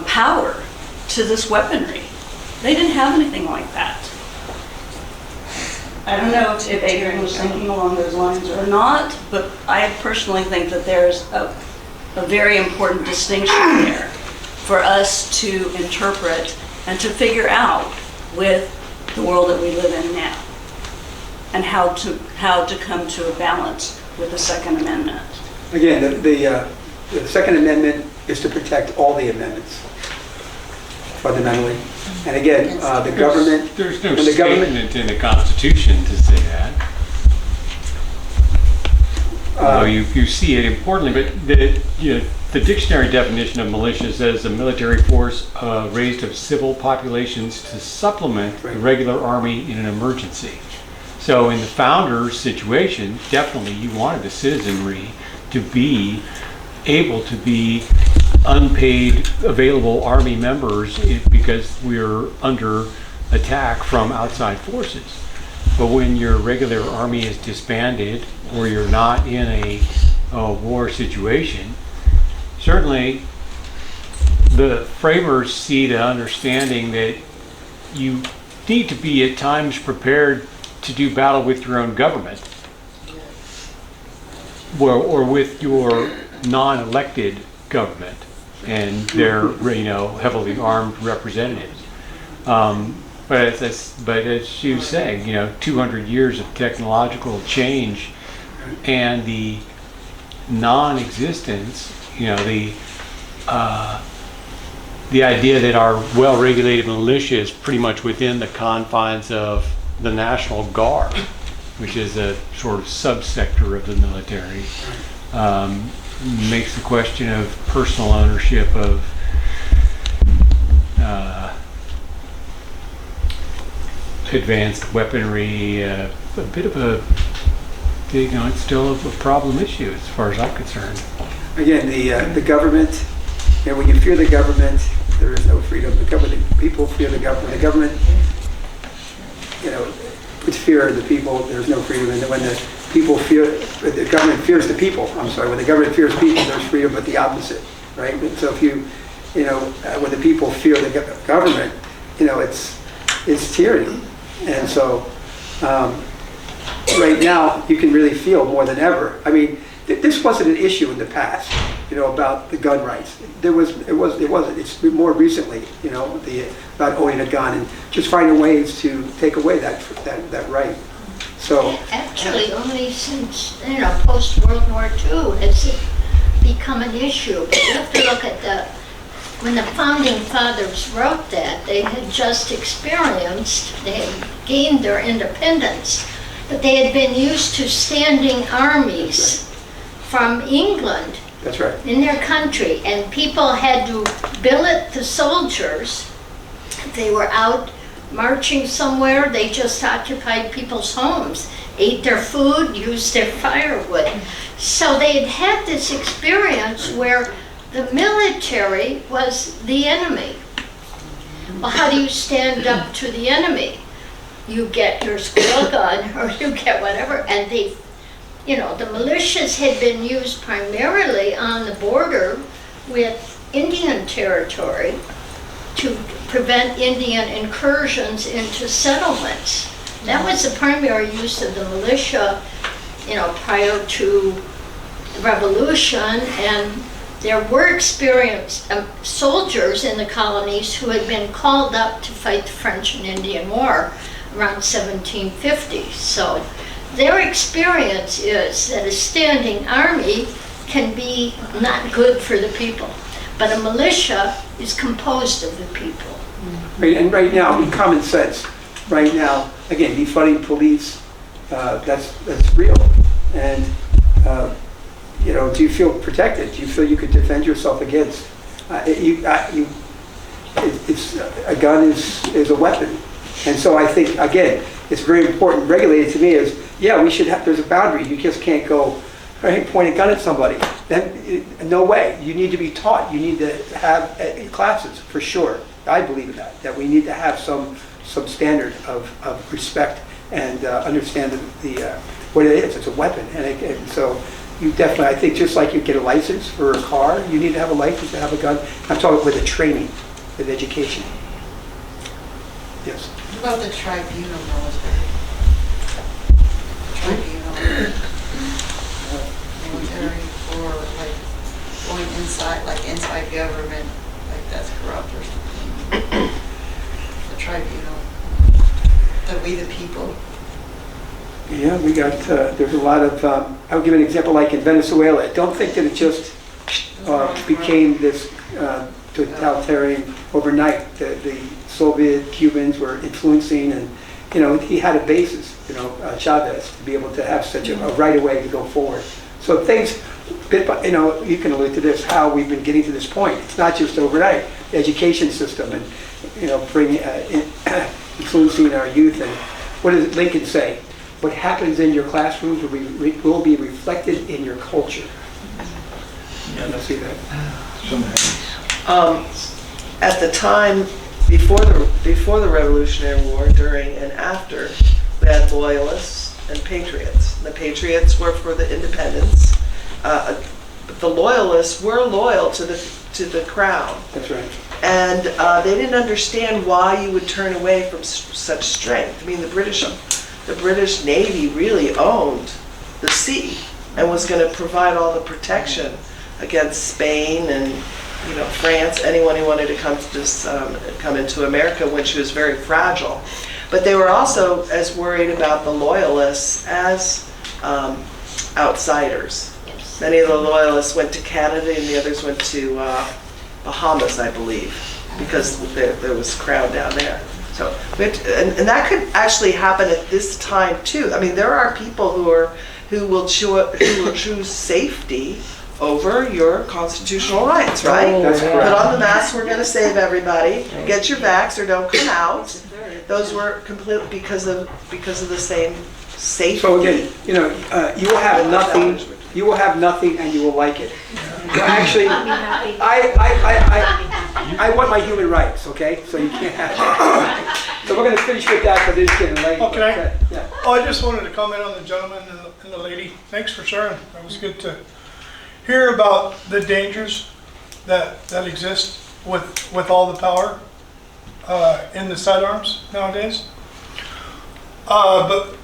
power to this weaponry. They didn't have anything like that. I don't know if Adrian was thinking along those lines or not, but I personally think that there's a very important distinction there for us to interpret and to figure out with the world that we live in now, and how to come to a balance with the Second Amendment. Again, the Second Amendment is to protect all the amendments, fundamentally. And again, the government... There's no statement in the Constitution to say that. Although you see it importantly, but the dictionary definition of militia says a military force raised of civil populations to supplement the regular army in an emergency. So in the founder's situation, definitely you wanted the citizenry to be able to be unpaid available army members because we're under attack from outside forces. But when your regular army is disbanded or you're not in a war situation, certainly the framers see the understanding that you need to be at times prepared to do battle with your own government or with your non-elected government and their heavily armed representatives. But as she was saying, 200 years of technological change and the non-existence, the idea that our well-regulated militia is pretty much within the confines of the National Guard, which is a sort of subsector of the military, makes the question of personal ownership of advanced weaponry a bit of a, it's still a problem issue as far as I'm concerned. Again, the government, when you fear the government, there is no freedom. People fear the government. The government, puts fear in the people, there's no freedom. And when the government fears the people, when the government fears people, there's freedom, but the opposite, right? So if when the people fear the government, it's tyranny. And so right now, you can really feel more than ever. I mean, this wasn't an issue in the past, about the gun rights. It wasn't. It's more recently, about owning a gun and just finding ways to take away that right. So actually, only since post World War II has it become an issue. But you have to look at when the founding fathers wrote that, they had just experienced, they had gained their independence, but they had been used to standing armies from England. That's right. In their country, and people had to billet the soldiers. If they were out marching somewhere, they just occupied people's homes, ate their food, used their firewood. So they had had this experience where the military was the enemy. Well, how do you stand up to the enemy? You get your squirrel gun or you get whatever, and they, the militias had been used primarily on the border with Indian territory to prevent Indian incursions into settlements. That was the primary use of the militia, prior to the revolution, and there were experienced soldiers in the colonies who had been called up to fight the French and Indian War around 1750. So their experience is that a standing army can be not good for the people, but a militia is composed of the people. Right, and right now, in common sense, right now, again, defunding police, that's real. And, do you feel protected? Do you feel you could defend yourself against? A gun is a weapon. And so I think, again, it's very important, regulated to me is, we should have, there's a boundary. You just can't go, point a gun at somebody. Then, no way. You need to be taught. You need to have classes, for sure. I believe in that we need to have some standard of respect and understand what it is. It's a weapon. And so you definitely, I think just like you get a license for a car, you need to have a license to have a gun. I'm talking with the training, with education. Yes. What about the tribunal military? Tribunal military for like going inside government, like that's corrupt or something. The tribunal, the we the people. Yeah, we got, there's a lot of, I'll give an example like in Venezuela. Don't think that it just became this totalitarian overnight. The Soviet Cubans were influencing and, he had a basis, Chavez, to be able to have such a right of way to go forward. So things, you can allude to this, how we've been getting to this point. It's not just overnight. The education system and, influencing our youth. And what does Lincoln say? What happens in your classrooms will be reflected in your culture. Yeah, let's see that. At the time, before the Revolutionary War, during and after, we had loyalists and patriots. The patriots were for the independence. The loyalists were loyal to the crown. That's right. And they didn't understand why you would turn away from such strength. I mean, the British Navy really owned the sea and was going to provide all the protection against Spain and France, anyone who wanted to come into America when she was very fragile. But they were also as worried about the loyalists as outsiders. Yes. Many of the loyalists went to Canada and the others went to Bahamas, I believe, because there was crown down there. So, and that could actually happen at this time too. I mean, there are people who will choose safety over your constitutional rights, right? Oh, that's correct. Put on the mask, we're going to save everybody. Get your vax or don't come out. Those were completely because of the same safety. So again, you will have nothing. You will have nothing, and you will like it. Actually, I want my human rights. Okay, so you can't have that. So we're going to finish with that, but it's getting late. Okay. Yeah. Oh, I just wanted to comment on the gentleman and the lady. Thanks for sharing. That was good to hear about the dangers that exist with all the power in the sidearms nowadays. But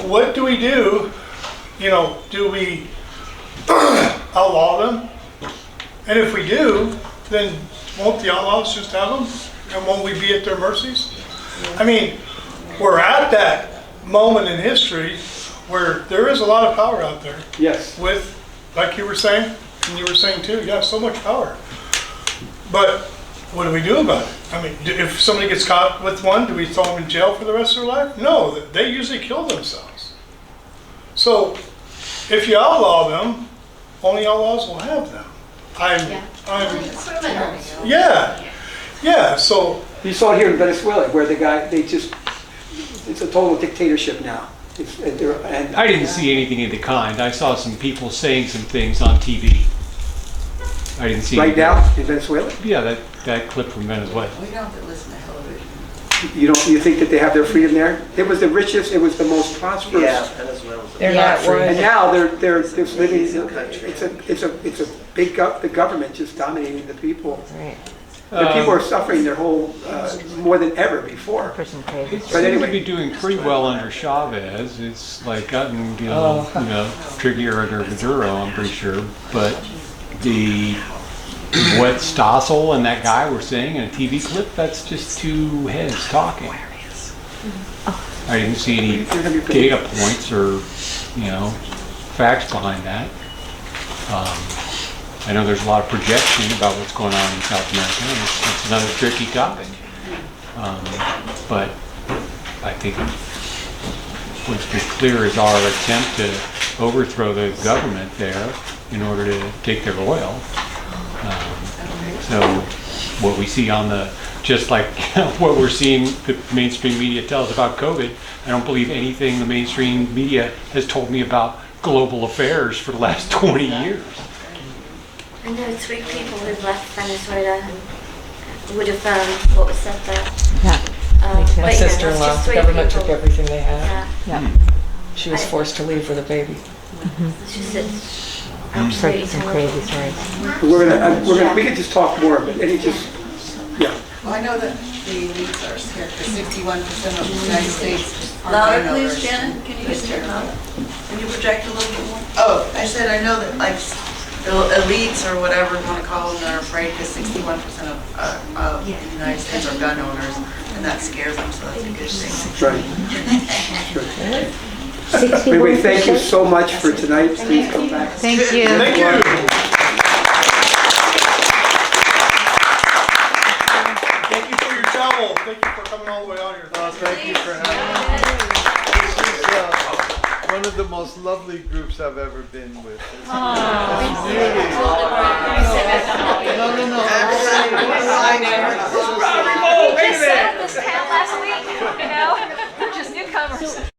what do we do? Do we outlaw them? And if we do, then won't the outlaws just have them? And won't we be at their mercies? I mean, we're at that moment in history where there is a lot of power out there. Yes. With, like you were saying, and you were saying too, so much power. But what do we do about it? I mean, if somebody gets caught with one, do we throw them in jail for the rest of their life? No, they usually kill themselves. So if you outlaw them, only outlaws will have them. So you saw it here in Venezuela, where the guy, it's a total dictatorship now. I didn't see anything of the kind. I saw some people saying some things on TV. I didn't see right now in Venezuela. Yeah, that clip from Venezuela. We don't have to listen to television. You think that they have their freedom there? It was the richest. It was the most prosperous. Yeah, Venezuela's they're not free. And now they're living. It's a big the government just dominating the people. Right. The people are suffering their whole more than ever before. It seems to be doing pretty well under Chavez. It's like gotten trickier under Maduro, I'm pretty sure. But what Stossel and that guy were saying in a TV clip, that's just two heads talking. I didn't see any data points or facts behind that. I know there's a lot of projection about what's going on in South America, and it's another tricky topic. But I think what's been clear is our attempt to overthrow the government there in order to take their oil. So what we see on the, just like what we're seeing the mainstream media tell us about COVID, I don't believe anything the mainstream media has told me about global affairs for the last 20 years. I know 3 people who've left Venezuela and would have what was said there. My but yeah, sister-in-law, that's just the 3 government people. took everything they had. Yeah. She was forced to leave with a baby. It's just it's I've heard absolutely some terrible. crazy stories. We could just talk more, but any just, yeah. Well, I know that the elites are scared because 61% of the United States are Louder, gun please, owners. Janet, can you just speak louder? Can you project a little bit more? Oh, I said I know that like the elites or whatever you want to call them are afraid because 61% of the United States are gun owners, and that scares them, so that's a good thing. Right. Anyway, thank you so much for tonight. Please come back. Thank you. Thank you. Thank you for your travel. Thank you for coming all the way out here. Thank you for having me. This is one of the most lovely groups I've ever been with. It's really. No. We just settled this town last week, you know? We're just newcomers.